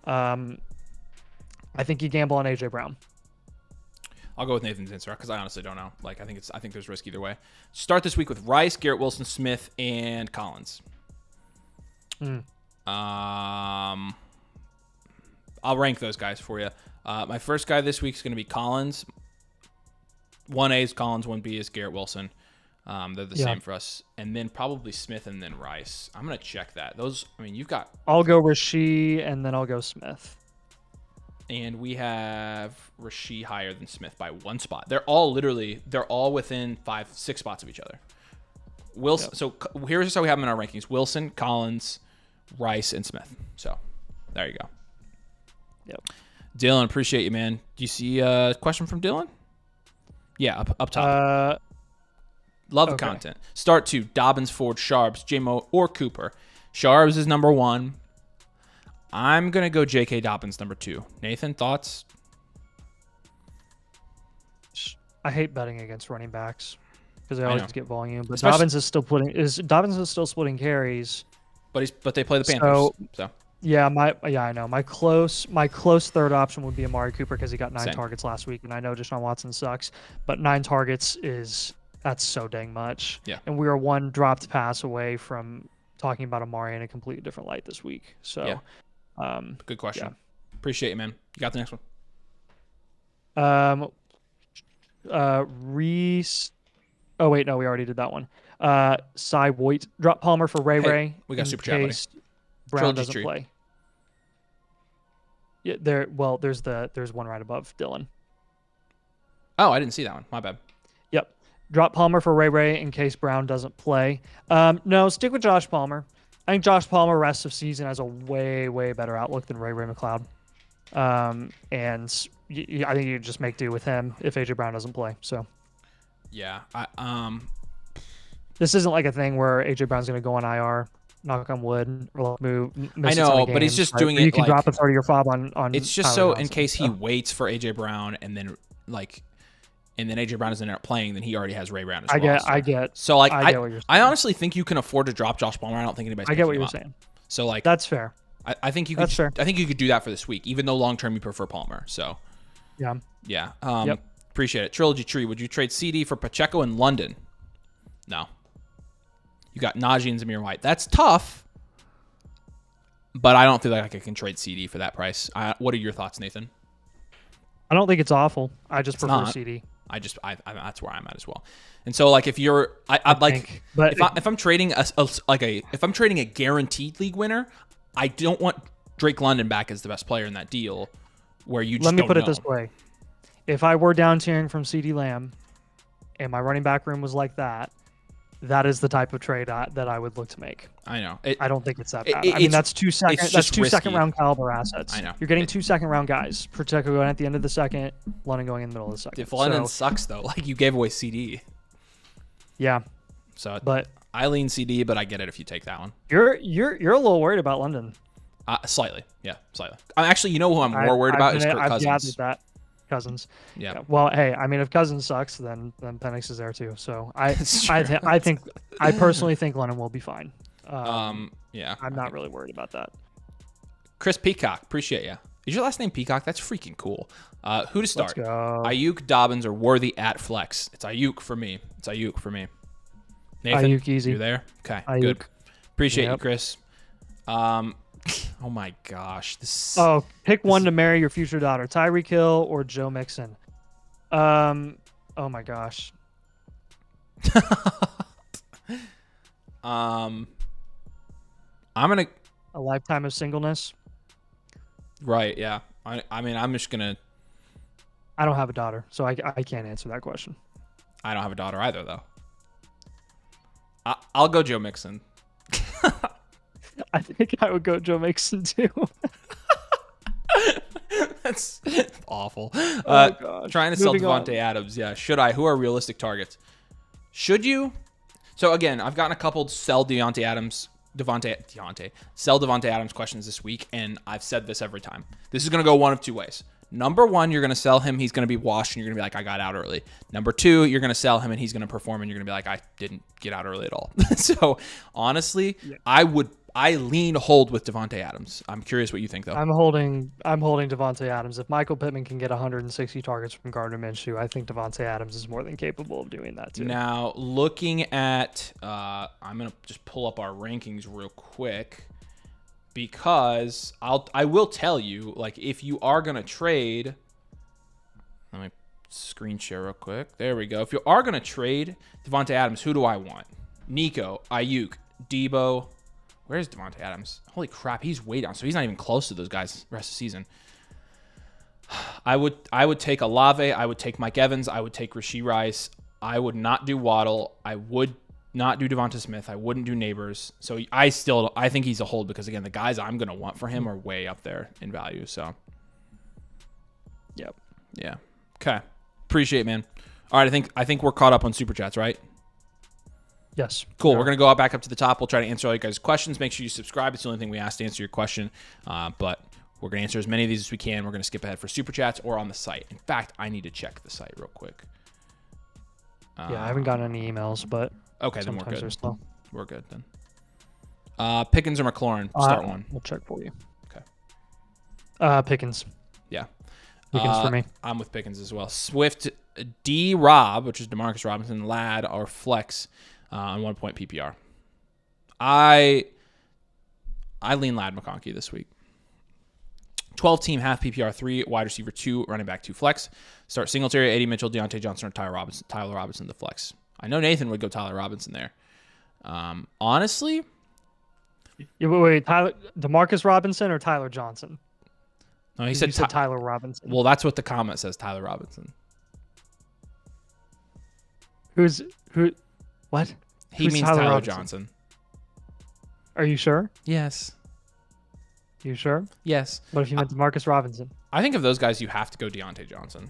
I think you gamble on AJ Brown. I'll go with Nathan's answer because I honestly don't know. Like I think there's risk either way. Start this week with Rice, Garrett Wilson, Smith, and Collins. I'll rank those guys for you. My first guy this week is going to be Collins. 1A is Collins, 1B is Garrett Wilson. They're the same for us. And then probably Smith and then Rice. I'm going to check that. You've got... I'll go Rasheed and then I'll go Smith. And we have Rasheed higher than Smith by 1 spot. They're all within 5-6 spots of each other. Wilson. Yep. So here's how we have them in our rankings. Wilson, Collins, Rice, and Smith. So there you go. Yep. Dylan, appreciate you, man. Do you see a question from Dylan? Yeah, up top. Love the content. Start 2, Dobbins, Ford, Sharps, J-Mo, or Cooper. Sharps is number 1. I'm going to go J.K. Dobbins number 2. Nathan, thoughts? I hate betting against running backs because they always get volume. But Dobbins is still splitting carries. But they play the Panthers. So. Yeah, I know. My close third option would be Amari Cooper because he got 9 targets last week, and I know Deshaun Watson sucks, but 9 targets that's so dang much. Yeah. And we are 1 dropped pass away from talking about Amari in a completely different light this week. So, yeah. Good question. Yeah. Appreciate you, man. You got the next one. Reese. Oh wait, no, we already did that one. Cy Voigt, drop Palmer for Ray. We got super chat, buddy. Brown doesn't play. Yeah, there's one right above Dylan. Oh, I didn't see that one. My bad. Yep. Drop Palmer for Ray in case Brown doesn't play. No, stick with Josh Palmer. I think Josh Palmer rest of season has a way, way better outlook than Ray McLeod. And I think you just make do with him if AJ Brown doesn't play. So. Yeah. This isn't like a thing where AJ Brown's going to go on IR. Knock on wood, or I know, but he's just doing it. You can drop a 30 or 5 on. It's just so in case he waits for AJ Brown and then AJ Brown doesn't end up playing, then he already has Ray Brown as well. I get. So I get what you're saying. I honestly think you can afford to drop Josh Palmer. I don't think anybody's. I get what you're saying. So that's fair. I think you could. That's fair. I think you could do that for this week, even though long term you prefer Palmer. So. Yeah. Yeah. Appreciate it. Trilogy Tree. Would you trade CD for Pacheco in London? No. You got Najee and Zamir White. That's tough, but I don't feel like I can trade CD for that price. What are your thoughts, Nathan? I don't think it's awful. I just prefer CD. That's where I'm at as well. And so, like, if you're, if I'm trading a guaranteed league winner, I don't want Drake London back as the best player in that deal where you just Let me don't put it know. this way. If I were down tiering from CeeDee Lamb and my running back room was like that, that is the type of trade that I would look to make. I know. I don't think it's that bad. I mean, that's two risky. second round caliber assets. I know. You're getting 2 second round guys. Pacheco going at the end of the second, London going in the middle of the second. If London sucks though, like you gave away CD. Yeah. So, but I lean CD, but I get it if you take that one. You're a little worried about London. Slightly, yeah, slightly. Actually, you know who I'm more worried about is Kirk Cousins. I've gathered that. Cousins. Yeah. Well, hey, I mean, if Cousins sucks, then Penix is there too. So I personally think London will be fine. Yeah. I'm not really worried about that. Chris Peacock, appreciate you. Is your last name Peacock? That's freaking cool. Who to start? Let's go. Ayuk, Dobbins, or Worthy at flex? It's Ayuk for me. Nathan, Ayuk easy. You there? Okay, Ayuk. good. Appreciate you, Chris. Oh my gosh. Pick one to marry your future daughter: Tyreek Hill or Joe Mixon. Oh my gosh. I'm gonna a lifetime of singleness. Right. Yeah. I mean, I'm just gonna. I don't have a daughter, so I can't answer that question. I don't have a daughter either, though. I'll go Joe Mixon. I think I would go Joe Mixon too. That's awful. Gosh. Trying to sell Devontae Adams. Yeah. Should I? Who are realistic targets? Should you? So again, I've gotten a couple sell Devontae Adams questions this week, and I've said this every time. This is going to go one of two ways. Number one, you're going to sell him. He's going to be washed, and you're going to be like, I got out early. Number two, you're going to sell him, and he's going to perform, and you're going to be like, I didn't get out early at all. So honestly, yeah. I lean hold with Devontae Adams. I'm curious what you think, though. I'm holding Devontae Adams. If Michael Pittman can get 160 targets from Gardner Minshew, I think Devontae Adams is more than capable of doing that too. Now, looking at, I'm gonna just pull up our rankings real quick because I will tell you, like, if you are gonna trade, let me screen share real quick. There we go. If you are gonna trade Devontae Adams, who do I want? Nico, Ayuk, Debo. Where's Devontae Adams? Holy crap, he's way down. So he's not even close to those guys the rest of the season. I would take Olave. I would take Mike Evans. I would take Rashee Rice. I would not do Waddle. I would not do Devonta Smith. I wouldn't do Neighbors. So I think he's a hold because, again, the guys I'm going to want for him are way up there in value. So, yep. Yeah. Okay. Appreciate it, man. All right, I think we're caught up on Super Chats, right? Yes. Cool. Sure. We're going to go back up to the top. We'll try to answer all you guys' questions. Make sure you subscribe. It's the only thing we ask to answer your question. But we're going to answer as many of these as we can. We're going to skip ahead for Super Chats or on the site. In fact, I need to check the site real quick. Yeah, I haven't gotten any emails, but okay, then we're good. Still... We're good then. Pickens or McLaurin? Start one. We'll check for you. Okay. Pickens. Yeah. Pickens for me. I'm with Pickens as well. Swift, D-Rob, which is DeMarcus Robinson, Lad, or Flex. On 1 point PPR. I lean Lad McConkey this week. 12-team half PPR 3, wide receiver 2, running back 2 flex. Start Singletary, Eddie Mitchell, Deontay Johnson, or Tyler Robinson the flex. I know Nathan would go Tyler Robinson there. Honestly, wait, Tyler DeMarcus Robinson or Tyler Johnson? No, he said Tyler Robinson. Well, that's what the comment says. Tyler Robinson. Who? What? He means Tyler Johnson. Are you sure? Yes. You sure? Yes. What if you meant DeMarcus Robinson? I think of those guys, you have to go Deontay Johnson.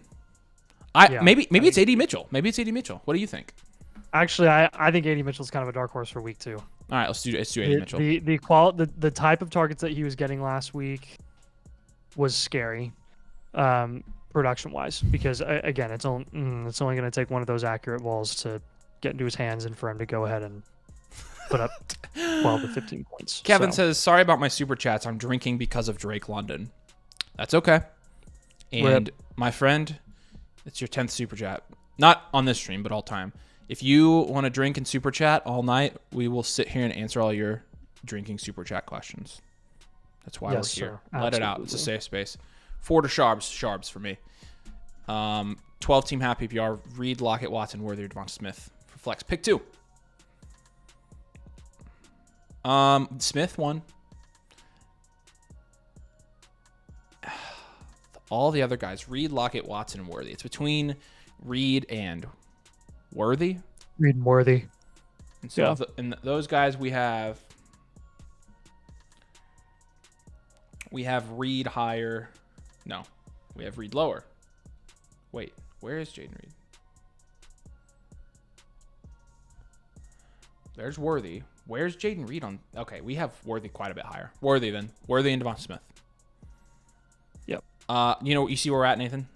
Maybe it's AD Mitchell. What do you think? Actually, I think AD Mitchell's kind of a dark horse for week 2. All right, let's do AD Mitchell. The type of targets that he was getting last week was scary, production wise, because again, it's only going to take one of those accurate balls to get into his hands and for him to go ahead and put up 12 to 15 points. Kevin says, sorry about my super chats. I'm drinking because of Drake London. That's okay. And my friend, it's your 10th super chat. Not on this stream, but all time. If you want to drink and super chat all night, we will sit here and answer all your drinking super chat questions. That's why we're here. Let it out. It's a safe space. 4 to Sharbs for me. 12-team half PPR, Reed, Lockett, Watson, Worthy, or Devonta Smith. Flex. Pick 2. Smith 1. all the other guys, Reed, Lockett, Watson, and Worthy. It's between Reed and Worthy. Reed and Worthy. And so and those guys we have Reed higher. No, we have Reed lower. Wait, where is Jaden Reed? There's Worthy. Where's Jaden Reed on? Okay, we have Worthy quite a bit higher. Worthy and Devonta Smith. Yep. You see where we're at, Nathan?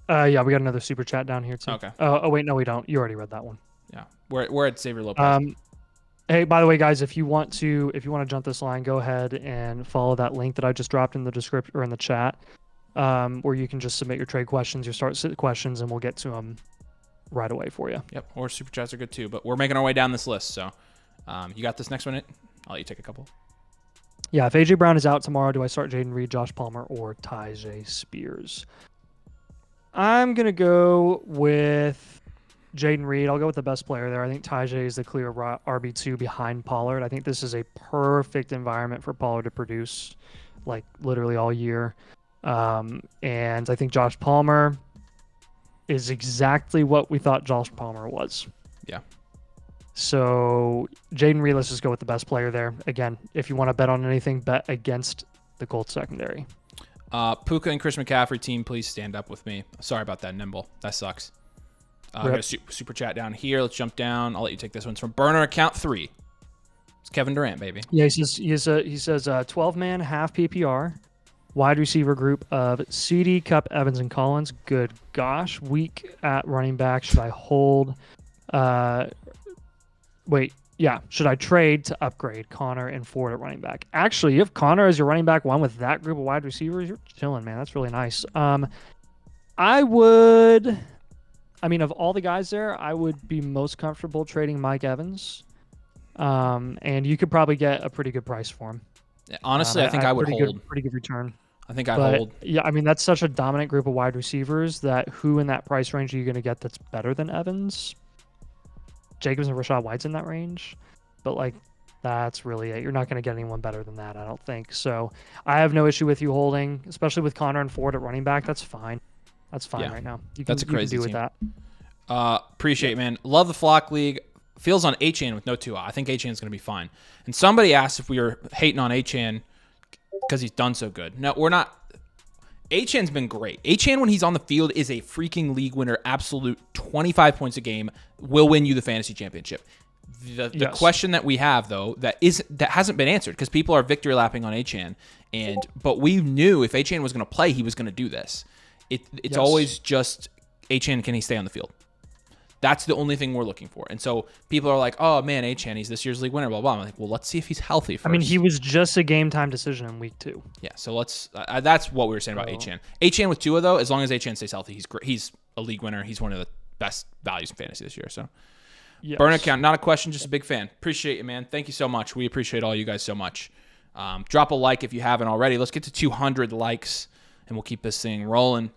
Yeah, we got another super chat down here too. Okay. Oh wait, no, we don't. You already read that one. Yeah, we're at Xavier Lopez. Hey, by the way, guys, if you want to jump this line, go ahead and follow that link that I just dropped in the description or in the chat, where you can just submit your trade questions, your start sit questions, and we'll get to them right away for you. Yep. Or super chats are good too, but we're making our way down this list. So, you got this next one. I'll let you take a couple. Yeah. If AJ Brown is out tomorrow, do I start Jaden Reed, Josh Palmer, or Tyjae Spears? I'm gonna go with Jaden Reed. I'll go with the best player there. I think Tyjae is the clear RB2 behind Pollard. I think this is a perfect environment for Pollard to produce, like literally all year. And I think Josh Palmer is exactly what we thought Josh Palmer was. Yeah. So Jaden Reed, let's just go with the best player there. Again, if you want to bet on anything, bet against the Colts secondary. Puka and Chris McCaffrey team, please stand up with me. Sorry about that, Nimble. That sucks. I got a super chat down here. Let's jump down. I'll let you take this one. It's from Burner Account 3. It's Kevin Durant, baby. Yeah, he says 12-man half PPR, wide receiver group of CD, Cup, Evans, and Collins. Good gosh, weak at running back. Should I hold? Should I trade to upgrade Connor and Ford at running back? Actually, you have Connor as your running back one with that group of wide receivers. You're chilling, man. That's really nice. Of all the guys there, I would be most comfortable trading Mike Evans. And you could probably get a pretty good price for him. Honestly, I think I would hold. Pretty good return. I think I hold. Yeah, that's such a dominant group of wide receivers that who in that price range are you going to get that's better than Evans? Jacobs and Rachaad White's in that range. But, that's really it. You're not going to get anyone better than that, I don't think. So I have no issue with you holding, especially with Connor and Ford at running back. That's fine. That's fine right now. That's a crazy you can do team. with that. Appreciate it, man. Love the Flock League. Feels on Achane with no Tua. I think Achane is going to be fine. And somebody asked if we were hating on Achane because he's done so good. No, we're not. Achane's been great. Achane, when he's on the field, is a freaking league winner. Absolute 25 points a game will win you the fantasy championship. The question that we have, though, that hasn't been answered because people are victory lapping on Achane. But we knew if Achane was going to play, he was going to do this. It's always just Achane, can he stay on the field? That's the only thing we're looking for. And so people are like, oh, man, Achane, he's this year's league winner, blah, blah. I'm like, well, let's see if he's healthy first. He was just a game-time decision in week 2. Yeah, so let's that's what we were saying about Achane. Achane with Tua, though, as long as Achane stays healthy, he's great. He's a league winner. He's one of the best values in fantasy this year. So Burn account, not a question, just a big fan. Appreciate you, man. Thank you so much. We appreciate all you guys so much. Drop a like if you haven't already. Let's get to 200 likes, and we'll keep this thing rolling.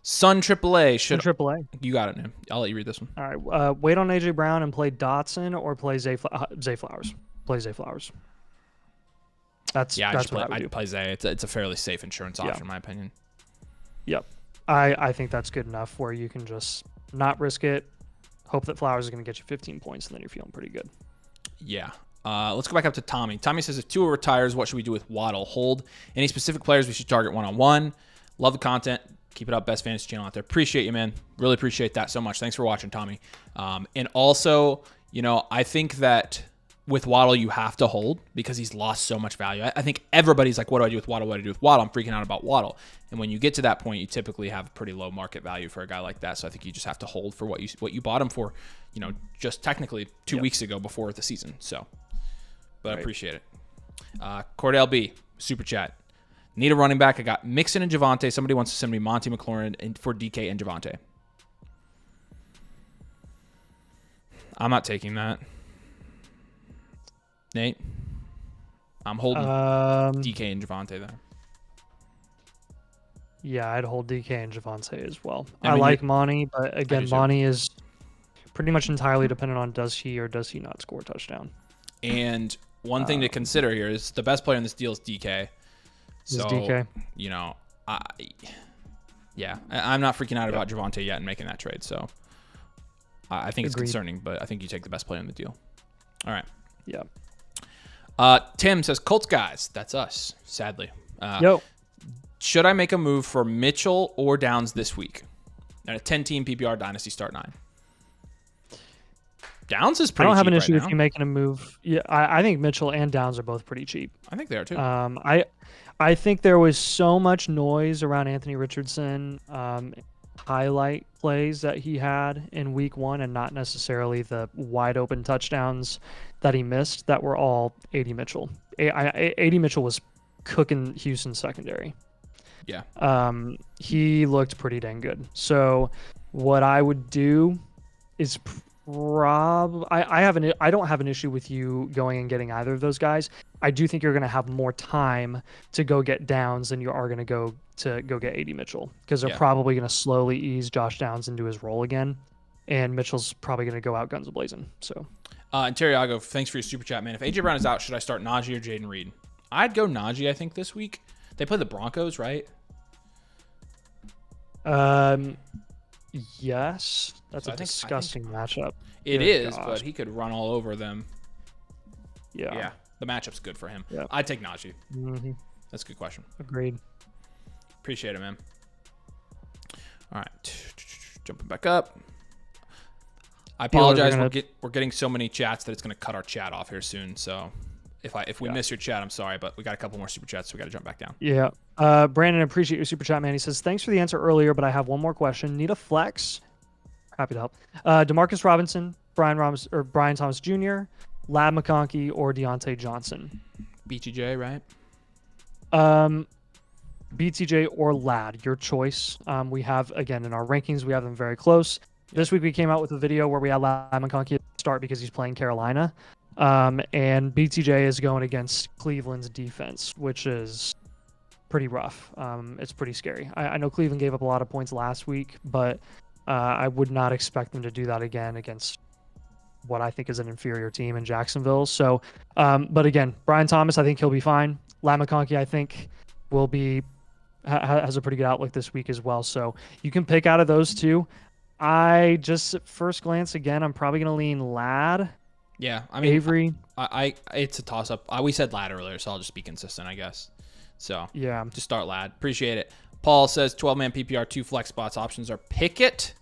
Sun AAA. AAA. You got it, man. I'll let you read this one. All right. Wait on AJ Brown and play Dotson or play Zay Flowers. Play Zay Flowers. That's what I'd play Zay. It's a fairly safe insurance option, in my opinion. Yep. I think that's good enough where you can just not risk it. Hope that Flowers is going to get you 15 points, and then you're feeling pretty good. Yeah. Let's go back up to Tommy. Tommy says, if Tua retires, what should we do with Waddle? Hold any specific players we should target one-on-one? Love the content. Keep it up. Best fantasy channel out there. Appreciate you, man. Really appreciate that so much. Thanks for watching, Tommy. And also, I think that with Waddle, you have to hold because he's lost so much value. I think everybody's like, what do I do with Waddle? What do I do with Waddle? I'm freaking out about Waddle. And when you get to that point, you typically have a pretty low market value for a guy like that. So I think you just have to hold for what you bought him for, just technically 2 weeks ago before the season. So, but I appreciate it. Cordell B, super chat. Need a running back. I got Mixon and Javonte. Somebody wants to send me Monty McLaurin for DK and Javonte. I'm not taking that. Nate? I'm holding DK and Javonte there. Yeah, I'd hold DK and Javonte as well. I like Monty, but again, Monty is pretty much entirely dependent on does he or does he not score a touchdown. And one thing to consider here is the best player in this deal is DK. This is So, DK. you know, I'm not freaking out about Javonte yet and making that trade. So I think it's concerning, but I think you take the best player in the deal. All right. Yeah. Tim says, Colts guys. That's us, sadly. Yo. Should I make a move for Mitchell or Downs this week? And a 10-team PPR Dynasty start 9. Downs is pretty cheap. I don't have an issue with you making a move. Yeah, I think Mitchell and Downs are both pretty cheap. I think they are too. I think there was so much noise around Anthony Richardson highlight plays that he had in week 1 and not necessarily the wide open touchdowns that he missed that were all AD Mitchell. AD Mitchell was cooking Houston's secondary. Yeah. He looked pretty dang good. So what I would do is I don't have an issue with you going and getting either of those guys. I do think you're going to have more time to go get Downs than you are going to go get AD Mitchell, because they're probably going to slowly ease Josh Downs into his role again, and Mitchell's probably going to go out guns a-blazing. So, and Terriago, thanks for your super chat, man. If AJ Brown is out, should I start Najee or Jaden Reed? I'd go Najee, I think, this week. They play the Broncos, right? Yes. That's a disgusting matchup. It is, but he could run all over them. Yeah. The matchup's good for him. Yep. I'd take Najee. Mm-hmm. That's a good question. Agreed. Appreciate it, man. All right. Jumping back up. I apologize. We're getting so many chats that it's going to cut our chat off here soon. So if we miss your chat, I'm sorry, but we got a couple more super chats, so we got to jump back down. Yeah. Brandon, appreciate your super chat, man. He says, thanks for the answer earlier, but I have one more question. Need a flex? Happy to help. DeMarcus Robinson, Brian Thomas Jr., Lab McConkey, or Deontay Johnson? BTJ, right? BTJ or Lad, your choice. We have, again, in our rankings, we have them very close. This week we came out with a video where we had Lab McConkey start because he's playing Carolina. And BTJ is going against Cleveland's defense, which is pretty rough. It's pretty scary. I know Cleveland gave up a lot of points last week, but I would not expect them to do that again against what I think is an inferior team in Jacksonville. So, but again, Brian Thomas, I think he'll be fine. Lab McConkey, I think, will be has a pretty good outlook this week as well. So you can pick out of those two. I just at first glance, again, I'm probably going to lean Lad. Yeah, I mean, Avery. I it's a toss up. We said Lad earlier, so I'll just be consistent, I guess. So yeah, just start Lad. Appreciate it. Paul says 12-man PPR, 2 flex spots. Options are Pickett.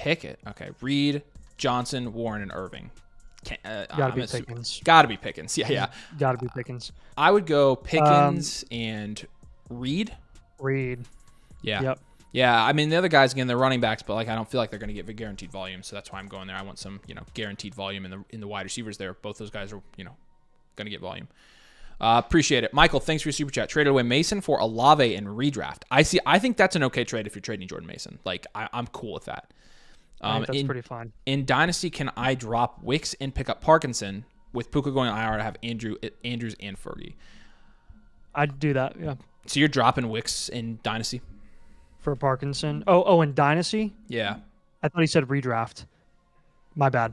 Okay, Reed, Johnson, Warren, and Irving. Gotta be Pickens. Gotta be Pickens. Yeah. Gotta be Pickens. I would go Pickens and Reed. Yeah. Yep. Yeah, I mean, the other guys, again, they're running backs, but like I don't feel like they're going to get guaranteed volume, so that's why I'm going there. I want some, guaranteed volume in the wide receivers there. Both those guys are, going to get volume. Appreciate it. Michael, thanks for your super chat. Traded away Mason for Olave and redraft. I think that's an okay trade if you're trading Jordan Mason. Like, I'm cool with that. I think that's pretty fine. In Dynasty, can I drop Wicks and pick up Parkinson with Puka going IR to have Andrews and Fergie? I'd do that, yeah. So you're dropping Wicks in Dynasty? For Parkinson? Oh, in Dynasty? Yeah. I thought he said redraft. My bad.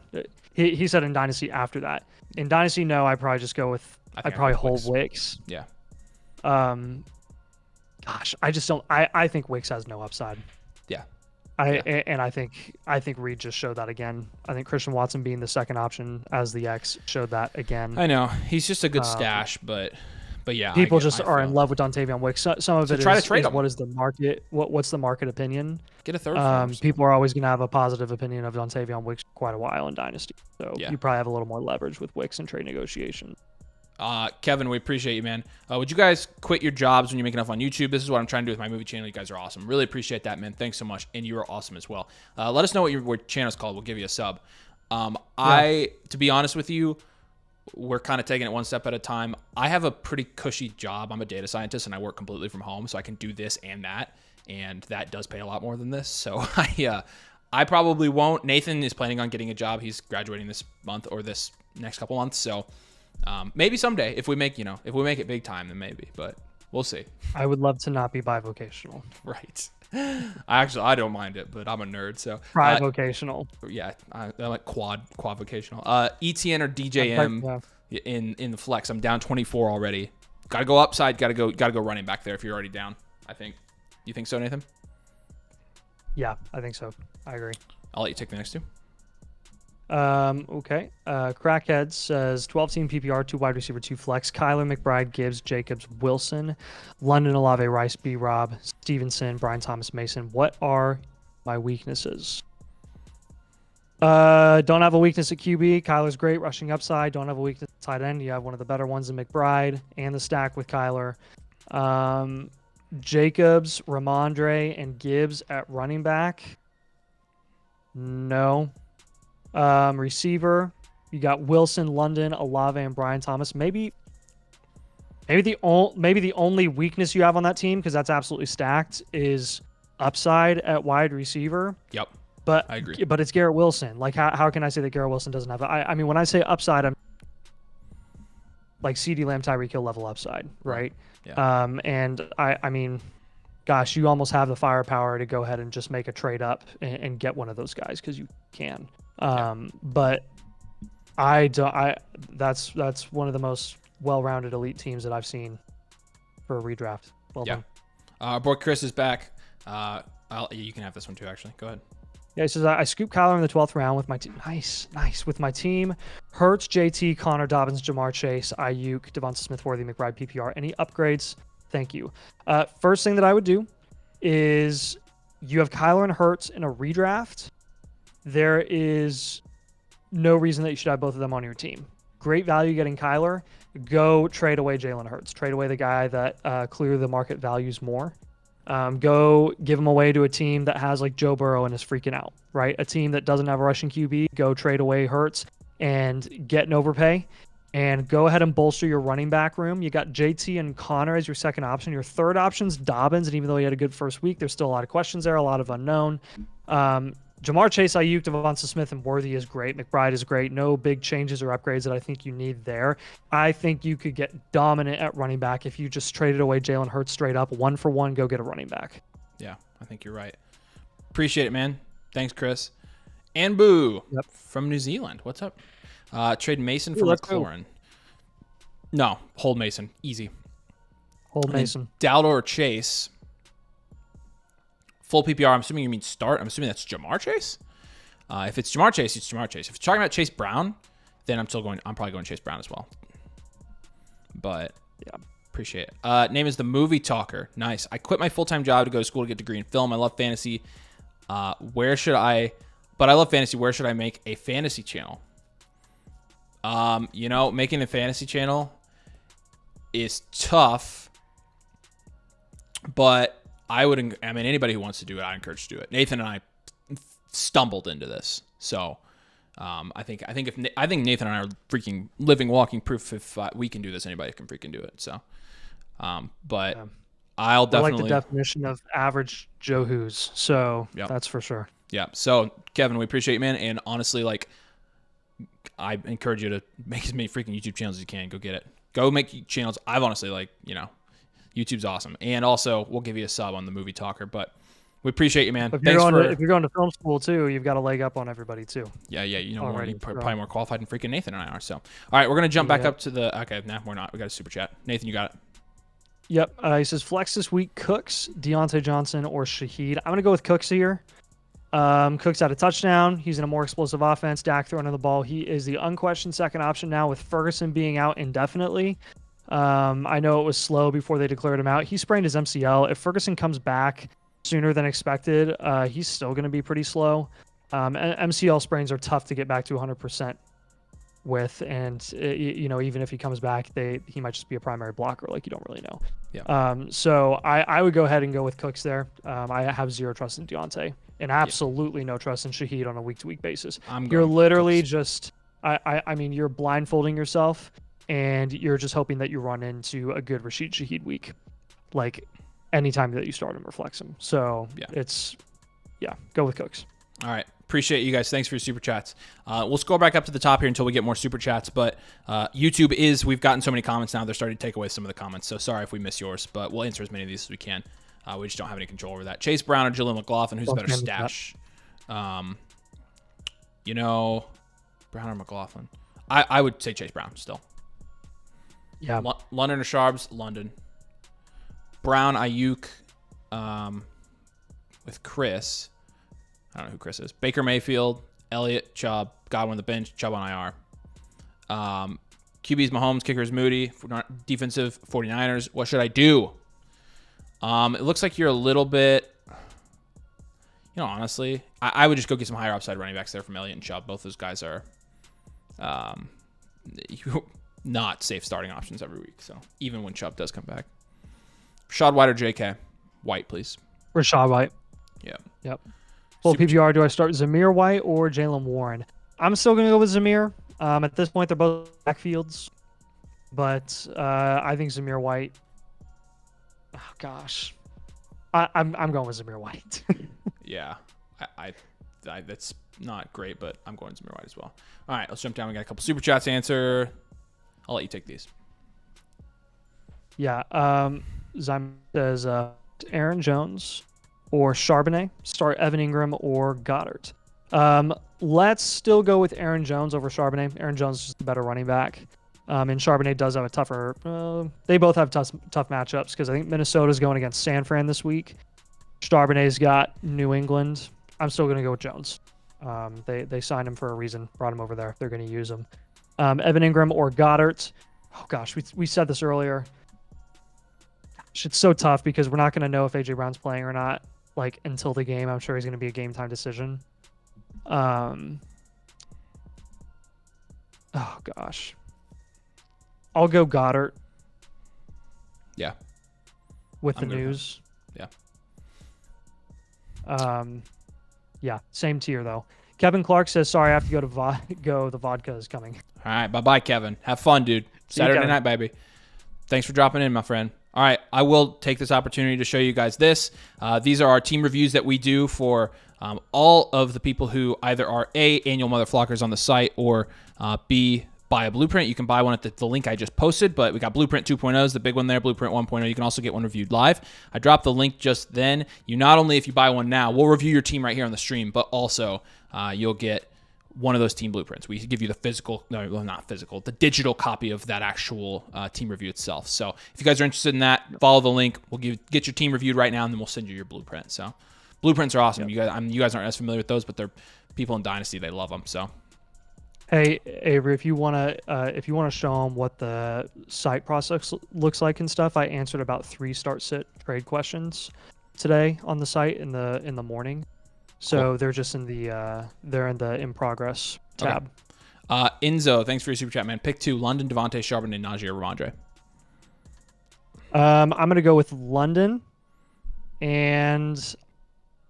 He said in Dynasty after that. In Dynasty, no, I'd probably just go with... I'd probably hold Wicks. Yeah. Gosh, I just don't... I think Wicks has no upside. Yeah. And I think Reed just showed that again. I think Christian Watson being the second option as the X showed that again. I know. He's just a good stash, but yeah. People are in love with Dontavion Wicks. Some of it is what is the market? What's the market opinion? Get a third. People are always going to have a positive opinion of Dontavion Wicks for quite a while in Dynasty. So you probably have a little more leverage with Wicks and trade negotiation. Kevin, we appreciate you, man. Would you guys quit your jobs when you make enough on YouTube? This is what I'm trying to do with my movie channel. You guys are awesome. Really appreciate that, man. Thanks so much. And you are awesome as well. Let us know what your channel's called. We'll give you a sub. To be honest with you, we're kind of taking it one step at a time. I have a pretty cushy job. I'm a data scientist and I work completely from home, so I can do this and that. And that does pay a lot more than this. So I probably won't. Nathan is planning on getting a job. He's graduating this month or this next couple months. So maybe someday if we make it big time, then maybe, but we'll see. I would love to not be bivocational. Right. I don't mind it, but I'm a nerd, so trivocational. Yeah, I like quad vocational. ETN or DJM in the flex. I'm down 24 already. Got to go upside. Got to go running back there if you're already down. I think. You think so, Nathan? Yeah, I think so. I agree. I'll let you take the next two. Okay. Crackhead says 12-team PPR, 2 wide receiver, 2 flex. Kyler, McBride, Gibbs, Jacobs, Wilson, London, Olave, Rice, B-Rob, Stevenson, Brian Thomas, Mason. What are my weaknesses? Don't have a weakness at QB. Kyler's great, rushing upside. Don't have a weakness at tight end. You have one of the better ones in McBride and the stack with Kyler. Jacobs, Ramondre, and Gibbs at running back. No. Receiver, you got Wilson, London, Olave, and Brian Thomas. Maybe the only weakness you have on that team, because that's absolutely stacked, is upside at wide receiver. Yep. But I agree. But it's Garrett Wilson. Like, how can I say that Garrett Wilson doesn't have? I mean, when I say upside, I'm like CeeDee Lamb, Tyreek Hill level upside, right? Yeah. And I mean, gosh, you almost have the firepower to go ahead and just make a trade up and get one of those guys because you can. But that's one of the most well-rounded elite teams that I've seen for a redraft. Well done. Our boy Chris is back. You can have this one too, actually. Go ahead. Yeah, he says, I scooped Kyler in the 12th round with my team. Nice. With my team. Hurts, JT, Connor, Dobbins, Jamar Chase, Ayuk, Devonta Smith, Worthy, McBride, PPR. Any upgrades? Thank you. First thing that I would do is you have Kyler and Hurts in a redraft. There is no reason that you should have both of them on your team. Great value getting Kyler. Go trade away Jalen Hurts. Trade away the guy that clearly the market values more. Go give him away to a team that has like Joe Burrow and is freaking out, right? A team that doesn't have a rushing QB. Go trade away Hurts and get an overpay. And go ahead and bolster your running back room. You got JT and Connor as your second option. Your third option's Dobbins, and even though he had a good first week, there's still a lot of questions there, a lot of unknown. Jamar Chase, Ayuk, Devonta Smith, and Worthy is great. McBride is great. No big changes or upgrades that I think you need there. I think you could get dominant at running back if you just traded away Jalen Hurts straight up. 1-for-1, go get a running back. Yeah, I think you're right. Appreciate it, man. Thanks, Chris. And Boo from New Zealand. What's up? Trade Mason for McLaurin. No, hold Mason. Easy. Hold Mason. Dowdle or Chase. Full PPR, I'm assuming you mean start. I'm assuming that's Jamar Chase. If it's Jamar Chase, it's Jamar Chase. If you're talking about Chase Brown, then I'm probably going Chase Brown as well. But yeah, appreciate it. Name is the Movie Talker. Nice. I quit my full-time job to go to school to get a degree in film. I love fantasy. I love fantasy. Where should I make a fantasy channel? Making a fantasy channel is tough, but anybody who wants to do it, I encourage to do it. Nathan and I stumbled into this, so I think Nathan and I are freaking living, walking proof. If we can do this, anybody can freaking do it. So, but yeah. I like the definition of average Joe Who's. So that's for sure. Yeah. So Kevin, we appreciate you, man. And honestly, like, I encourage you to make as many freaking YouTube channels as you can. Go get it. Go make channels. I've honestly YouTube's awesome. And also, we'll give you a sub on the Movie Talker, but we appreciate you, man. If you're going to film school too, you've got a leg up on everybody too. Yeah, you're probably more qualified than freaking Nathan and I are. So, all right, we're going to jump back up to okay, nah, we're not. We got a super chat. Nathan, you got it. Yep. He says, flex this week, Cooks, Deontay Johnson, or Shaheed. I'm going to go with Cooks here. Cooks had a touchdown. He's in a more explosive offense. Dak throwing the ball. He is the unquestioned second option now with Ferguson being out indefinitely. I know it was slow before they declared him out. He sprained his MCL. If Ferguson comes back sooner than expected, he's still going to be pretty slow. MCL sprains are tough to get back to 100% with, and even if he comes back, he might just be a primary blocker. Like, you don't really know. Yeah. So I would go ahead and go with Cooks there. I have zero trust in Deontay and absolutely no trust in Shaheed on a week-to-week basis. You're literally just, I mean, you're blindfolding yourself. And you're just hoping that you run into a good Rashid Shaheed week, like anytime that you start him or flex him. So go with Cooks. All right. Appreciate you guys. Thanks for your super chats. We'll scroll back up to the top here until we get more super chats. But we've gotten so many comments now, they're starting to take away some of the comments. So sorry if we miss yours, but we'll answer as many of these as we can. We just don't have any control over that. Chase Brown or Jaleel McLaughlin, who's a better stash? Brown or McLaughlin? I would say Chase Brown still. Yeah. London or Sharps? London. Brown, Ayuk, with Chris. I don't know who Chris is. Baker Mayfield, Elliott, Chubb, Godwin on the bench, Chubb on IR. QB's Mahomes, kickers Moody, defensive 49ers. What should I do? It looks like you're a little bit, honestly, I would just go get some higher upside running backs there from Elliott and Chubb. Both those guys are not safe starting options every week. So even when Chubb does come back. Rashad White or JK? White, please. Rashad White. Yeah. Yep. Full PPR, do I start Zamir White or Jalen Warren? I'm still going to go with Zamir. At this point, they're both backfields. But I think Zamir White... Oh, gosh. I'm going with Zamir White. Yeah. I that's not great, but I'm going Zamir White as well. All right, let's jump down. We got a couple super chats to answer. I'll let you take these. Yeah. Zym says Aaron Jones or Charbonnet. Start Evan Ingram or Goddard. Let's still go with Aaron Jones over Charbonnet. Aaron Jones is just a better running back. And Charbonnet does have a tougher... they both have tough matchups because I think Minnesota's going against San Fran this week. Charbonnet's got New England. I'm still going to go with Jones. They signed him for a reason. Brought him over there. They're going to use him. Evan Ingram or Goddard. Oh, gosh. We said this earlier. It's so tough because we're not going to know if A.J. Brown's playing or not until the game. I'm sure he's going to be a game-time decision. Oh, gosh. I'll go Goddard. Yeah. With the news. Yeah. Yeah, same tier, though. Kevin Clark says, sorry, I have to go to go. The vodka is coming. All right, bye-bye, Kevin. Have fun, dude. Saturday night, baby. Thanks for dropping in, my friend. All right, I will take this opportunity to show you guys this. These are our team reviews that we do for all of the people who either are A, annual Mother Flockers on the site, or B, buy a blueprint. You can buy one at the link I just posted, but we got Blueprint 2.0 is the big one there, Blueprint 1.0. You can also get one reviewed live. I dropped the link just then. You not only, if you buy one now, we'll review your team right here on the stream, but also you'll get one of those team blueprints. We give you the physical, no, well, not physical, the digital copy of that actual team review itself. So if you guys are interested in that, follow the link. We'll get your team reviewed right now, and then we'll send you your blueprint. So blueprints are awesome. Yep. You guys aren't as familiar with those, but they're people in Dynasty, they love them. So. Hey Avery, if you wanna show them what the site process looks like and stuff, I answered about 3 start-sit trade questions today on the site in the morning. So cool. They're just in the in progress tab. Okay. Enzo, thanks for your super chat, man. Pick 2: London, Devontae, Charbonnet, Najee, or Ramondre. I'm gonna go with London, and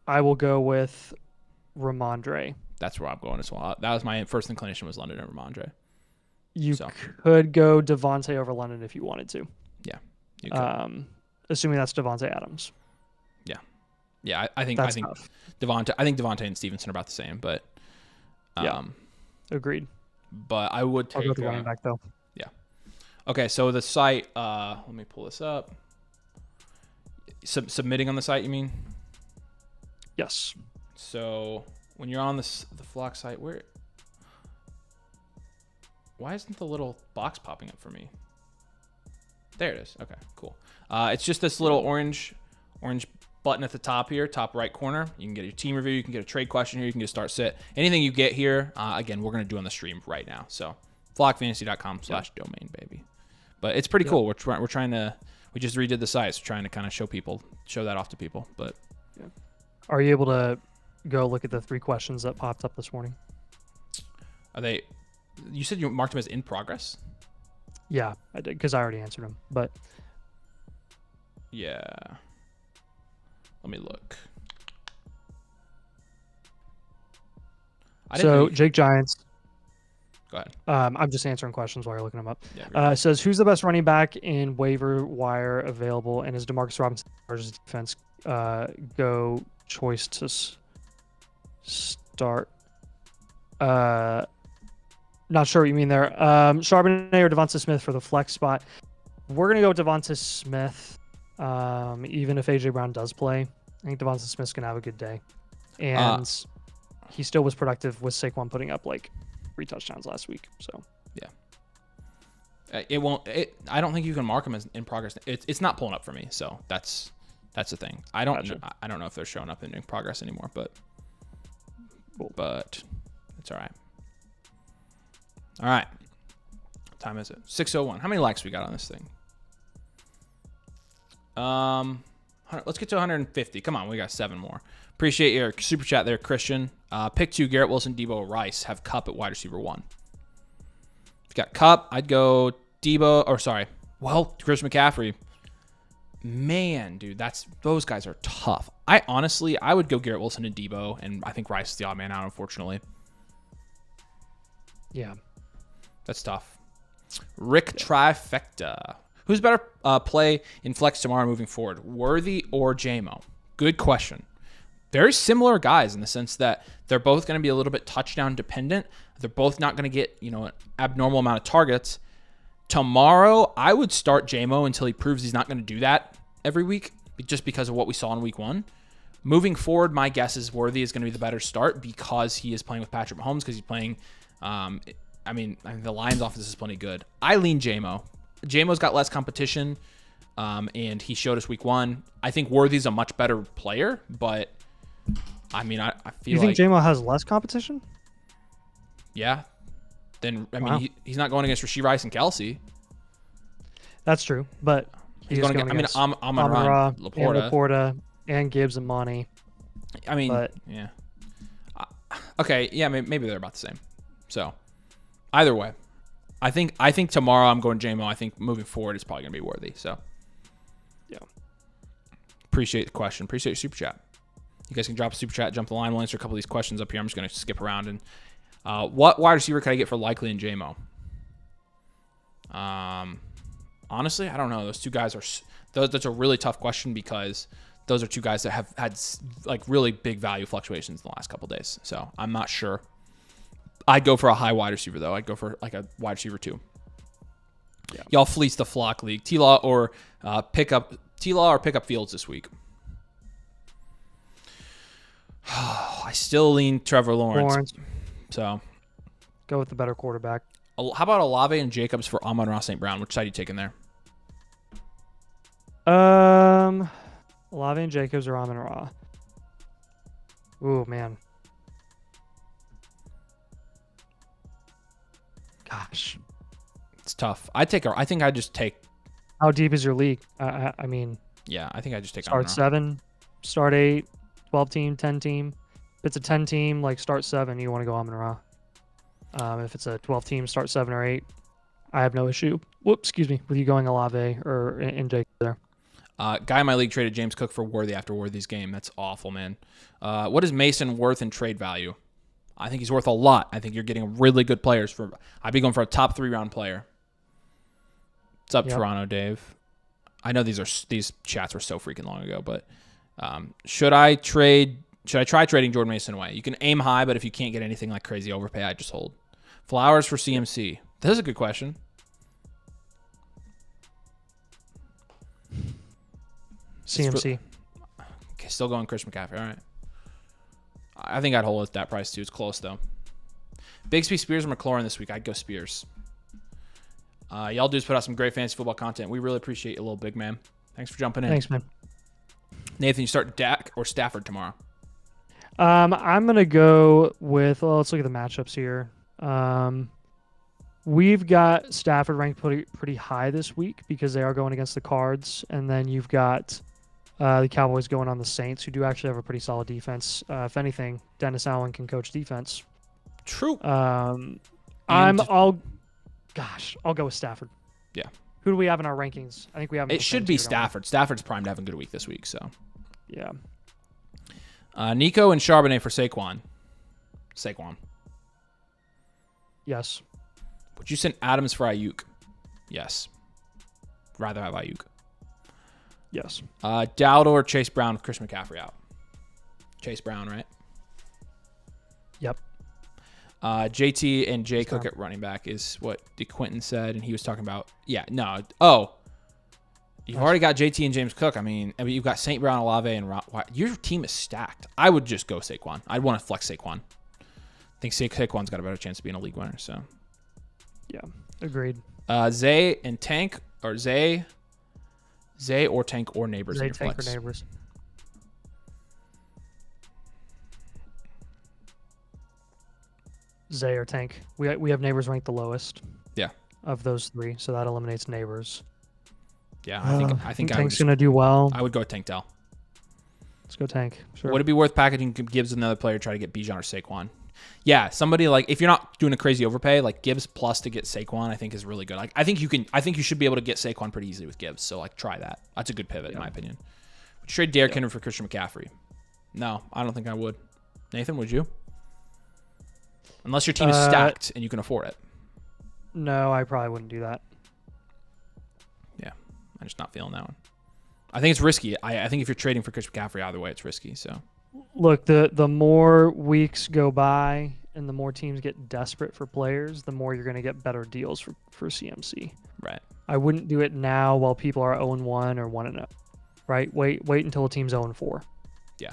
I will go with Ramondre. That's where I'm going as well. That was my first inclination, was London and Ramondre. You could go Devontae over London if you wanted to. Yeah. You could. Assuming that's Devontae Adams. Yeah. Yeah, I think tough. Devontae and Stevenson are about the same, but yeah. Agreed. But I would take I'll go with the running back though. Yeah. Okay, so the site, let me pull this up. Submitting on the site, you mean? Yes. So when you're on the Flock site, why isn't the little box popping up for me? There it is. Okay, cool. It's just this little orange button at the top here, top right corner. You can get your team review. You can get a trade question here. You can get a start sit. Anything you get here, again, we're going to do on the stream right now. So flockfantasy.com/domain, baby. But it's pretty cool. We're trying to, we just redid the site, so trying to kind of show that off to people. But are you able to go look at the 3 questions that popped up this morning? Are they? You said you marked them as in progress? Yeah, I did, because I already answered them. But yeah, let me look. So Jake Giants. Go ahead. I'm just answering questions while you're looking them up. Yeah, says, who's the best running back in waiver wire available, and is Demarcus Robinson defense go choice to start? Not sure what you mean there. Charbonnet or Devonta Smith for the flex spot. We're gonna go with Devonta Smith. Even if A.J. Brown does play, I think Devonta Smith's gonna have a good day, and he still was productive with Saquon putting up 3 touchdowns last week. So It won't. I don't think you can mark them as in progress. It's not pulling up for me, so that's the thing. I don't know if they're showing up in progress anymore, but it's all right. All right. What time is it? 6:01. How many likes we got on this thing? Let's get to 150. Come on, we got 7 more. Appreciate your super chat there, Christian. Pick 2: Garrett Wilson, Debo, Rice. Have Cup at wide receiver 1. If you got Cup, I'd go Debo. Or sorry, Chris McCaffrey. Man, dude, those guys are tough. I would go Garrett Wilson and Debo, and I think Rice is the odd man out, unfortunately. Yeah, that's tough. Rick Trifecta. Who's better play in flex tomorrow moving forward, Worthy or JMO? Good question. Very similar guys in the sense that they're both going to be a little bit touchdown dependent. They're both not going to get, an abnormal amount of targets. Tomorrow, I would start JMO until he proves he's not going to do that every week, just because of what we saw in week 1. Moving forward, my guess is Worthy is going to be the better start because he is playing with Patrick Mahomes, because he's playing, the Lions offense is plenty good. I lean JMO. JMO's got less competition, and he showed us week 1. I think Worthy's a much better player, but I feel you think JMO has less competition? Yeah. Then he's not going against Rashee Rice and Kelsey. That's true, but he's going against Amon-Ra, Laporta, and Gibbs and Monty. Yeah. Okay, yeah, maybe they're about the same. So, either way, I think tomorrow I'm going JMO. I think moving forward it's probably going to be Worthy. So, yeah. Appreciate the question. Appreciate your super chat. You guys can drop a super chat, jump the line. We'll answer a couple of these questions up here. I'm just going to skip around. And what wide receiver could I get for Likely and JMO? Honestly, I don't know. Those two guys that's a really tough question because those are two guys that have had really big value fluctuations in the last couple of days. So I'm not sure. I'd go for a high wide receiver though. I'd go for a wide receiver 2. Yeah. Y'all fleece the flock league. T-Law or pick up Fields this week. I still lean Trevor Lawrence. So go with the better quarterback. How about Olave and Jacobs for Amon-Ra St. Brown? Which side are you taking there? Olave and Jacobs or Amon-Ra? Ooh, man. Gosh. It's tough. I think I just take. How deep is your league? Yeah, I think I just take start Amon-Ra. 7, start 8, 12 team, 10 team. If it's a 10 team, start 7, you want to go Amon-Ra. If it's a 12 team, start 7 or 8. I have no issue. With you going Olave or in Jake there. Guy in my league traded James Cook for Worthy after Worthy's game. That's awful, man. What is Mason worth in trade value? I think he's worth a lot. I think you're getting really good players I'd be going for a top 3 round player. What's up, Toronto Dave? I know these chats were so freaking long ago, but should I try trading Jordan Mason away? You can aim high, but if you can't get anything like crazy overpay, I just hold. Flowers for CMC. This is a good question. CMC. Okay, still going Chris McCaffrey. All right. I think I'd hold at that price too. It's close though. Bigsby, Spears, or McLaurin this week? I'd go Spears. Y'all dudes put out some great fantasy football content. We really appreciate you, little big man. Thanks for jumping in. Thanks, man. Nathan, you start Dak or Stafford tomorrow? I'm going to go with, let's look at the matchups here. We've got Stafford ranked pretty high this week because they are going against the Cards. And then you've got the Cowboys going on the Saints, who do actually have a pretty solid defense. If anything, Dennis Allen can coach defense. True. I'll go with Stafford. Yeah. Who do we have in our rankings? I think we have. It should be Stafford. Stafford's primed to have a good week this week. So. Yeah. Nico and Charbonnet for Saquon. Yes. Would you send Adams for Ayuk? Yes. Rather have Ayuk. Yes. Dowd or Chase Brown with Chris McCaffrey out. Chase Brown, right? Yep. JT and Jay Cook at running back is what DeQuinton said, and he was talking about. Yeah, no. Oh, you've already got JT and James Cook. I mean, you've got St. Brown, Olave, and your team is stacked. I would just go Saquon. I'd want to flex Saquon. I think Saquon's got a better chance of being a league winner. So, yeah, agreed. Zay and Tank, or Zay or Tank or Neighbors in Zay, your Tank, flex. or Neighbors. Zay or Tank. We have Neighbors ranked the lowest. Yeah. Of those three, so that eliminates Neighbors. Yeah, I think Tank's gonna do well. I would go Tank Dell. Let's go Tank. Sure. Would it be worth packaging Gibbs with another player, try to get Bijan or Saquon? Yeah, somebody like, if you're not doing a crazy overpay, like Gibbs plus to get Saquon, I think is really good. Like I think you should be able to get Saquon pretty easily with Gibbs. So like try that. That's a good pivot in my opinion. Would you trade Derrick Henry for Christian McCaffrey? No, I don't think I would. Nathan, would you? Unless your team is stacked and you can afford it. No, I probably wouldn't do that. Yeah, I'm just not feeling that one. I think it's risky. I think if you're trading for Christian McCaffrey, either way, it's risky. So, look, the more weeks go by and the more teams get desperate for players, the more you're going to get better deals for CMC. Right. I wouldn't do it now while people are 0-1 or 1-0. Right. Wait until a team's 0-4. Yeah.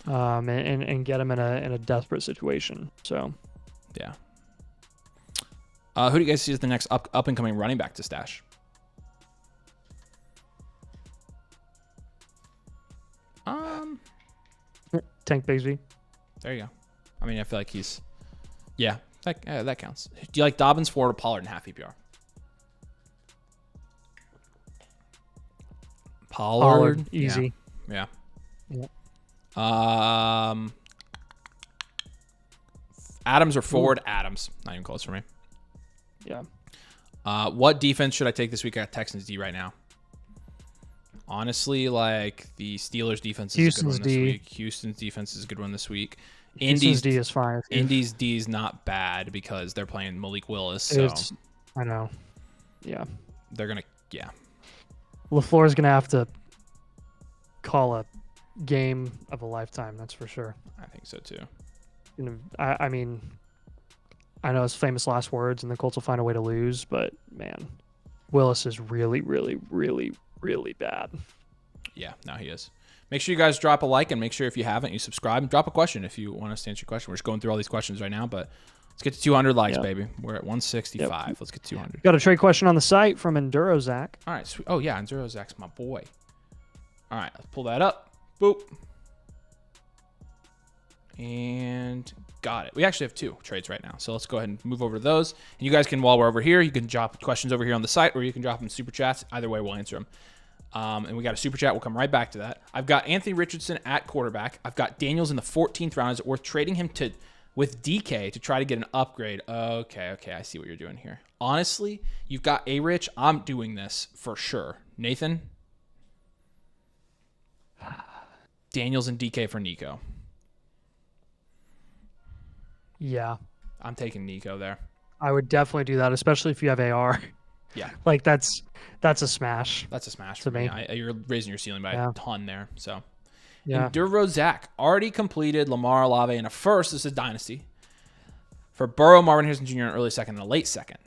And get them in a desperate situation. So. Yeah. Who do you guys see as the next up and coming running back to stash? Tank Bigsby. There you go. I mean, I feel like he's, yeah, that counts. Do you like Dobbins, Ford, or Pollard in half PPR? Pollard, easy. Yeah. Adams or Ford? Ooh. Adams. Not even close for me. Yeah. What defense should I take this week? I got Texans D right now. Honestly, like the Steelers defense is a good one this week. Houston's defense is a good one this week. Indy's D is fine. Indy's D is not bad because they're playing Malik Willis. So I know. Yeah. They're gonna. Yeah. LaFleur's gonna have to call a game of a lifetime. That's for sure. I think so too. I mean, I know it's famous last words, and the Colts will find a way to lose. But man, Willis is really, really, really, really bad. Yeah, no, he is. Make sure you guys drop a like, and make sure if you haven't, you subscribe and drop a question if you want us to answer your question. We're just going through all these questions right now, but let's get to 200 likes, baby. We're at 165. Yep. Let's get 200. Got a trade question on the site from Enduro Zach. All right. Sweet. Oh, yeah, Enduro Zach's my boy. All right, let's pull that up. Boop. And got it. We actually have 2 trades right now. So let's go ahead and move over to those. And you guys can, while we're over here, you can drop questions over here on the site, or you can drop them in super chats. Either way, we'll answer them. And we got a super chat. We'll come right back to that. I've got Anthony Richardson at quarterback. I've got Daniels in the 14th round. Is it worth trading him with DK to try to get an upgrade? Okay. I see what you're doing here. Honestly, you've got A-Rich. I'm doing this for sure. Nathan? Daniels and DK for Nico. Yeah. I'm taking Nico there. I would definitely do that, especially if you have AR. Yeah. Like that's a smash. That's a smash for me. You're raising your ceiling by a ton there. So, yeah. Enduro Zach already completed Lamar, Olave in a first. This is Dynasty. For Burrow, Marvin Harrison Jr. in an early second and a late second.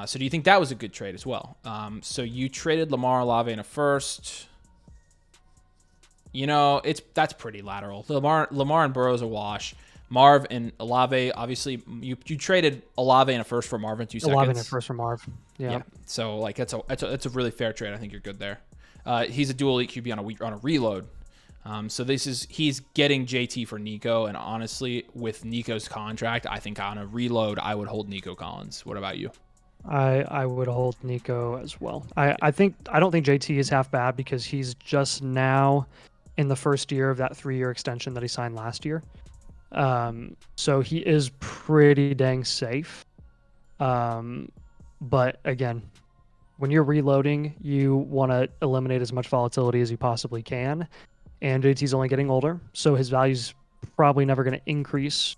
So do you think that was a good trade as well? So you traded Lamar, Olave in a first. You know, that's pretty lateral. Lamar and Burrow is a wash. Marv and Olave, obviously, you traded Olave in a first for Marv in 2 seconds. Olave in a first for Marv. Yeah. So like that's a really fair trade. I think you're good there. He's a dual elite QB on a reload. So he's getting JT for Nico, and honestly, with Nico's contract, I think on a reload I would hold Nico Collins. What about you? I would hold Nico as well. I don't think JT is half bad because he's just now in the first year of that 3-year extension that he signed last year. So he is pretty dang safe. But again, when you're reloading, you want to eliminate as much volatility as you possibly can. And JT's only getting older, so his value's probably never going to increase.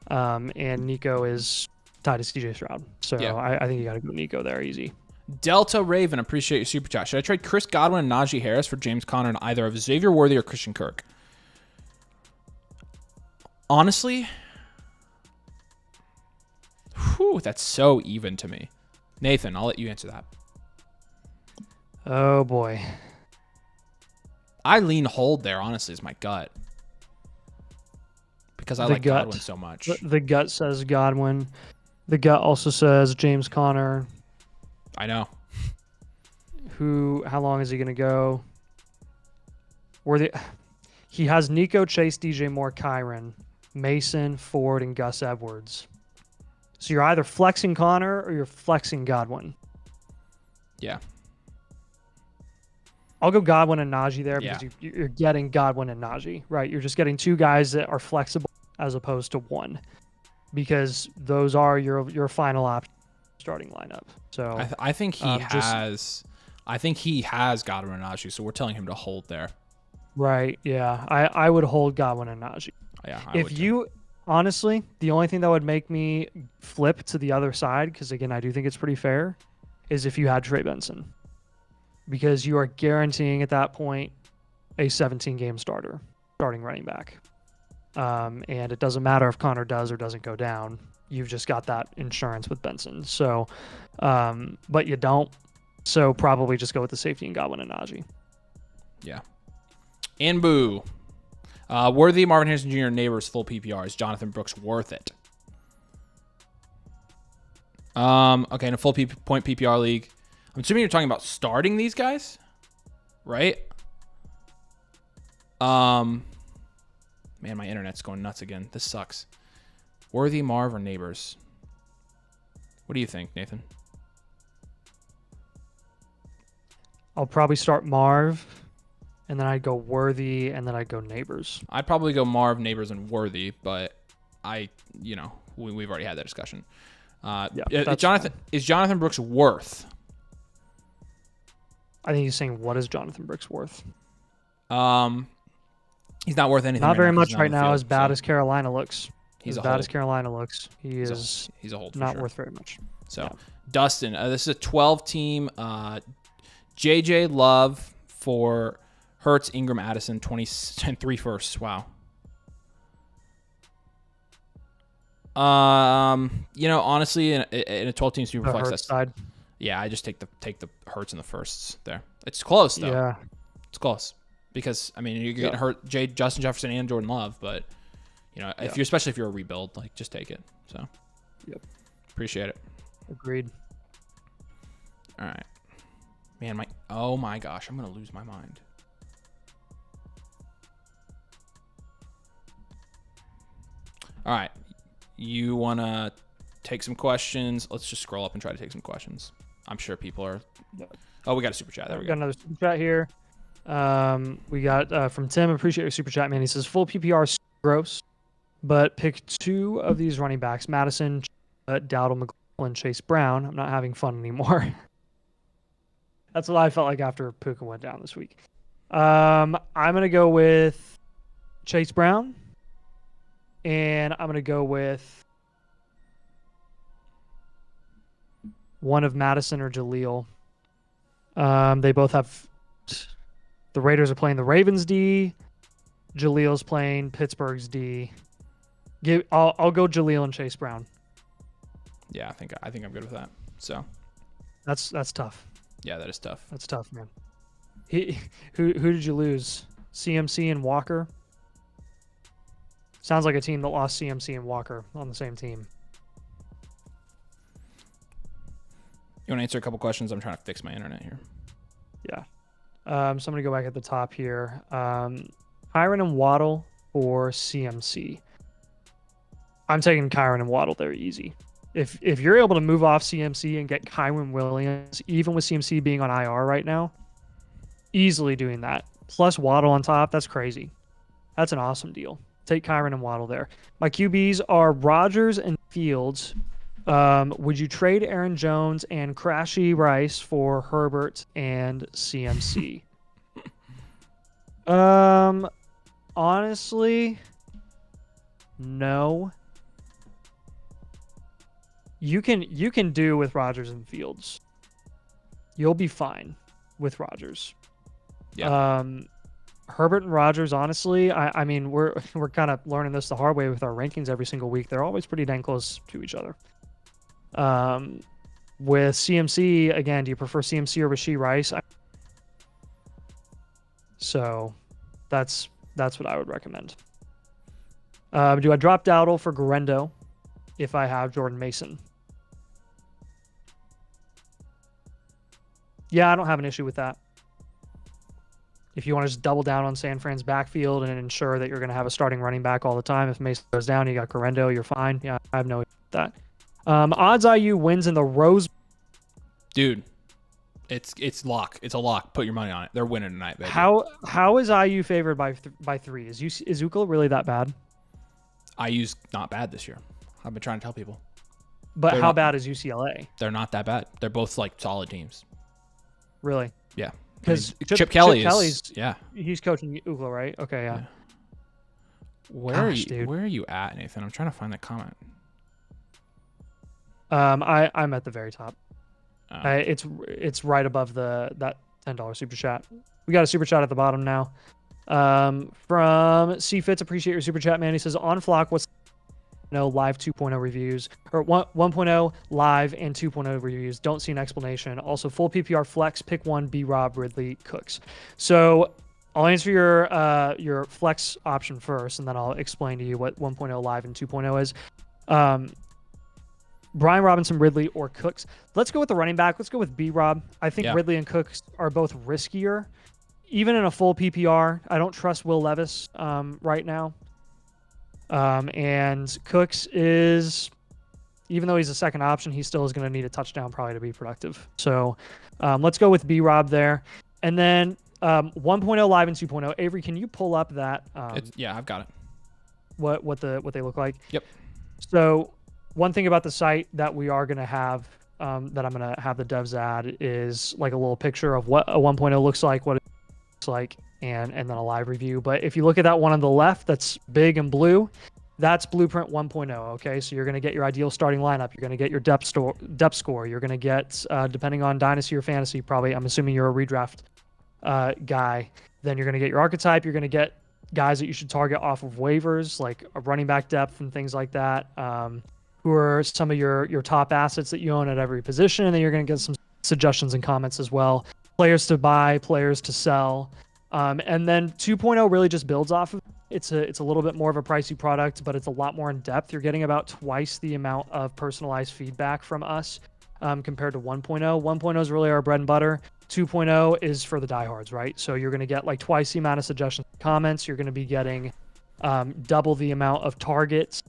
And Nico is tied to CJ Stroud. So yeah. I think you got to go Nico there easy. Delta Raven, appreciate your super chat. Should I trade Chris Godwin and Najee Harris for James Conner and either of Xavier Worthy or Christian Kirk? Honestly, that's so even to me. Nathan, I'll let you answer that. Oh, boy. I lean hold there, honestly, is my gut. Because I like Godwin so much. The gut says Godwin. The gut also says James Conner. I know. How long is he going to go? He has Nico, Chase, DJ Moore, Kyron, Mason, Ford, and Gus Edwards. So you're either flexing Connor or you're flexing Godwin. Yeah. I'll go Godwin and Najee there because you're getting Godwin and Najee, right? You're just getting two guys that are flexible as opposed to one, because those are your final option starting lineup. So I think he I think he has Godwin and Najee, so we're telling him to hold there. Right. Yeah. I would hold Godwin and Najee. Yeah. Honestly, the only thing that would make me flip to the other side, because again, I do think it's pretty fair, is if you had Trey Benson, because you are guaranteeing at that point a 17-game starting running back. And it doesn't matter if Connor does or doesn't go down. You've just got that insurance with Benson. So, but you don't. So probably just go with the safety and Godwin and Najee. Yeah. And boo. Worthy, Marvin Harrison Jr., Neighbors, full PPR. Is Jonathan Brooks worth it? Okay, in a full point PPR league. I'm assuming you're talking about starting these guys, right? Man, my internet's going nuts again. This sucks. Worthy, Marv, or Neighbors? What do you think, Nathan? I'll probably start Marv, and then I'd go Worthy, and then I'd go Neighbors. I'd probably go Marv, Neighbors, and Worthy, but we've already had that discussion. Is Jonathan Brooks worth? I think he's saying, what is Jonathan Brooks worth? He's not worth anything. Not very much right now. As bad as Carolina looks, he's a hold. Not worth very much. So yeah. Dustin, this is a 12-team. JJ Love for Hurts, Ingram, Addison, 23 firsts. Wow. Honestly, in a 12-team superflex, side. Yeah, I just take the Hurts in the firsts there. It's close though. Yeah, it's close because you're getting hurt Justin Jefferson and Jordan Love, but especially if you're a rebuild, like just take it. So, appreciate it. Agreed. All right, man. Oh my gosh, I'm gonna lose my mind. All right, you wanna take some questions? Let's just scroll up and try to take some questions. I'm sure people are. Oh, we got a super chat. There we go. Got another super chat here. We got from Tim. Appreciate your super chat, man. He says full PPR gross, but pick two of these running backs: Madison, Dowdle, McColl, and Chase Brown. I'm not having fun anymore. That's what I felt like after Puka went down this week. I'm gonna go with Chase Brown, and I'm gonna go with one of Madison or Jaleel. They both have. The Raiders are playing the Ravens D. Jaleel's playing Pittsburgh's D. I'll go Jaleel and Chase Brown. Yeah, I think I'm good with that. So that's tough. Yeah, that is tough. That's tough, man. Who did you lose? CMC and Walker. Sounds like a team that lost CMC and Walker on the same team. You want to answer a couple questions? I'm trying to fix my internet here. Yeah. So I'm going to go back at the top here. Kyron and Waddle for CMC. I'm taking Kyron and Waddle there easy. If you're able to move off CMC and get Kyron Williams, even with CMC being on IR right now, easily doing that. Plus Waddle on top, that's crazy. That's an awesome deal. Take Kyron and Waddle there. My QBs are Rodgers and Fields. Would you trade Aaron Jones and Crashy Rice for Herbert and CMC? Honestly, no. You can do with Rodgers and Fields. You'll be fine with Rodgers. Yeah. Herbert and Rodgers, honestly, I mean, we're kind of learning this the hard way with our rankings every single week. They're always pretty dang close to each other. With CMC, again, do you prefer CMC or Rashee Rice? So that's what I would recommend. Do I drop Dowdle for Garendo if I have Jordan Mason? Yeah, I don't have an issue with that. If you want to just double down on San Fran's backfield and ensure that you're going to have a starting running back all the time, if Mason goes down, you got Correndo, you're fine. Yeah, I have no issue with that. Odds IU wins in the Rose. Dude, it's lock. It's a lock. Put your money on it. They're winning tonight, baby. How is IU favored by 3? Is UCLA really that bad? IU's not bad this year. I've been trying to tell people. But how bad is UCLA? They're not that bad. They're both like solid teams. Really? Yeah. Because Chip Kelly Kelly's, yeah. He's coaching UCLA, right? Okay, yeah. Where are you at, Nathan? I'm trying to find that comment. I'm at the very top. Oh. It's right above that $10 super chat. We got a super chat at the bottom now. From C Fitz, appreciate your super chat, man. He says on Flock, what's live 2.0 reviews or 1.0 live and 2.0 reviews. Don't see an explanation. Also, full PPR flex, pick one, B Rob, Ridley, Cooks. So I'll answer your flex option first, and then I'll explain to you what 1.0 live and 2.0 is. Brian Robinson, Ridley, or Cooks. Let's go with the running back. Let's go with B Rob. I think Ridley and Cooks are both riskier. Even in a full PPR, I don't trust Will Levis right now. And Cooks is, even though he's a second option, he still is going to need a touchdown probably to be productive. So let's go with B Rob there. And then 1.0 live and 2.0. Avery, can you pull up that? Yeah, I've got it. What they look like? Yep. So one thing about the site that we are going to have, that I'm going to have the devs add, is like a little picture of what a 1.0 looks like, what it looks like, and then a live review. But if you look at that one on the left that's big and blue, that's Blueprint 1.0. Okay, so you're going to get your ideal starting lineup. You're going to get your depth score. You're going to get, depending on Dynasty or Fantasy, probably, I'm assuming you're a redraft guy, then you're going to get your archetype. You're going to get guys that you should target off of waivers, like a running back depth and things like that, who are some of your top assets that you own at every position. And then you're going to get some suggestions and comments as well. Players to buy, players to sell. And then 2.0 really just builds off of it. It's a little bit more of a pricey product, but it's a lot more in depth. You're getting about twice the amount of personalized feedback from us compared to 1.0. 1.0 is really our bread and butter. 2.0 is for the diehards, right? So you're going to get like twice the amount of suggestions and comments. You're going to be getting double the amount of targets,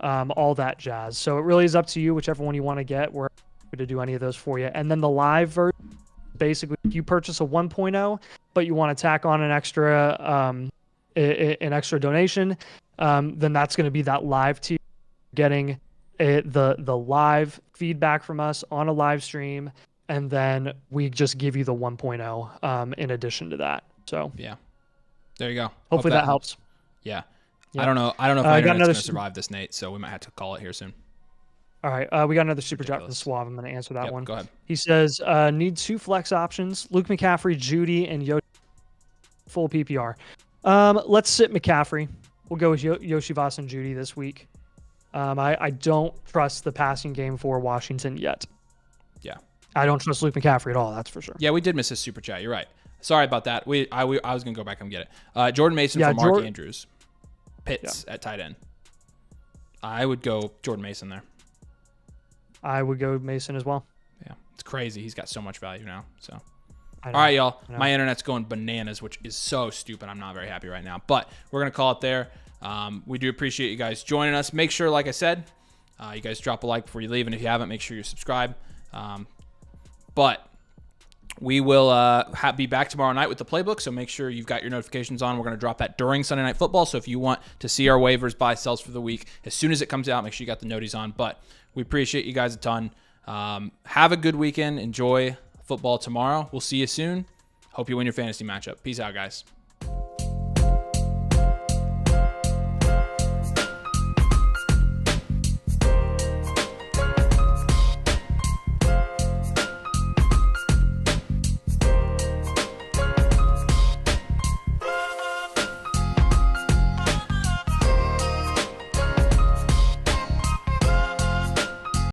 all that jazz. So it really is up to you, whichever one you want to get. We're happy to do any of those for you. And then the live version, basically, if you purchase a 1.0, but you want to tack on an extra donation, then that's going to be that live tier, getting the live feedback from us on a live stream, and then we just give you the 1.0 in addition to that. So yeah, there you go. Hopefully that helps. Yeah. I don't know if my internet's going to survive this, Nate, so we might have to call it here soon. All right, we got another super chat from Suave. I'm going to answer that one. Go ahead. He says, need 2 flex options, Luke McCaffrey, Judy, and Yoshi, full PPR. Let's sit McCaffrey. We'll go with Yoshivas and Judy this week. I don't trust the passing game for Washington yet. Yeah. I don't trust Luke McCaffrey at all, that's for sure. Yeah, we did miss his super chat. You're right. Sorry about that. I was going to go back and get it. Jordan Mason for Mark Andrews. Pitts at tight end. I would go Jordan Mason there. I would go Mason as well. Yeah, it's crazy. He's got so much value now. So, all right, y'all. My internet's going bananas, which is so stupid. I'm not very happy right now, but we're going to call it there. We do appreciate you guys joining us. Make sure, like I said, you guys drop a like before you leave. And if you haven't, make sure you subscribe. But we will be back tomorrow night with the playbook, so make sure you've got your notifications on. We're going to drop that during Sunday Night Football, so if you want to see our waivers, buy, sells for the week, as soon as it comes out, make sure you got the noties on. But we appreciate you guys a ton. Have a good weekend. Enjoy football tomorrow. We'll see you soon. Hope you win your fantasy matchup. Peace out, guys.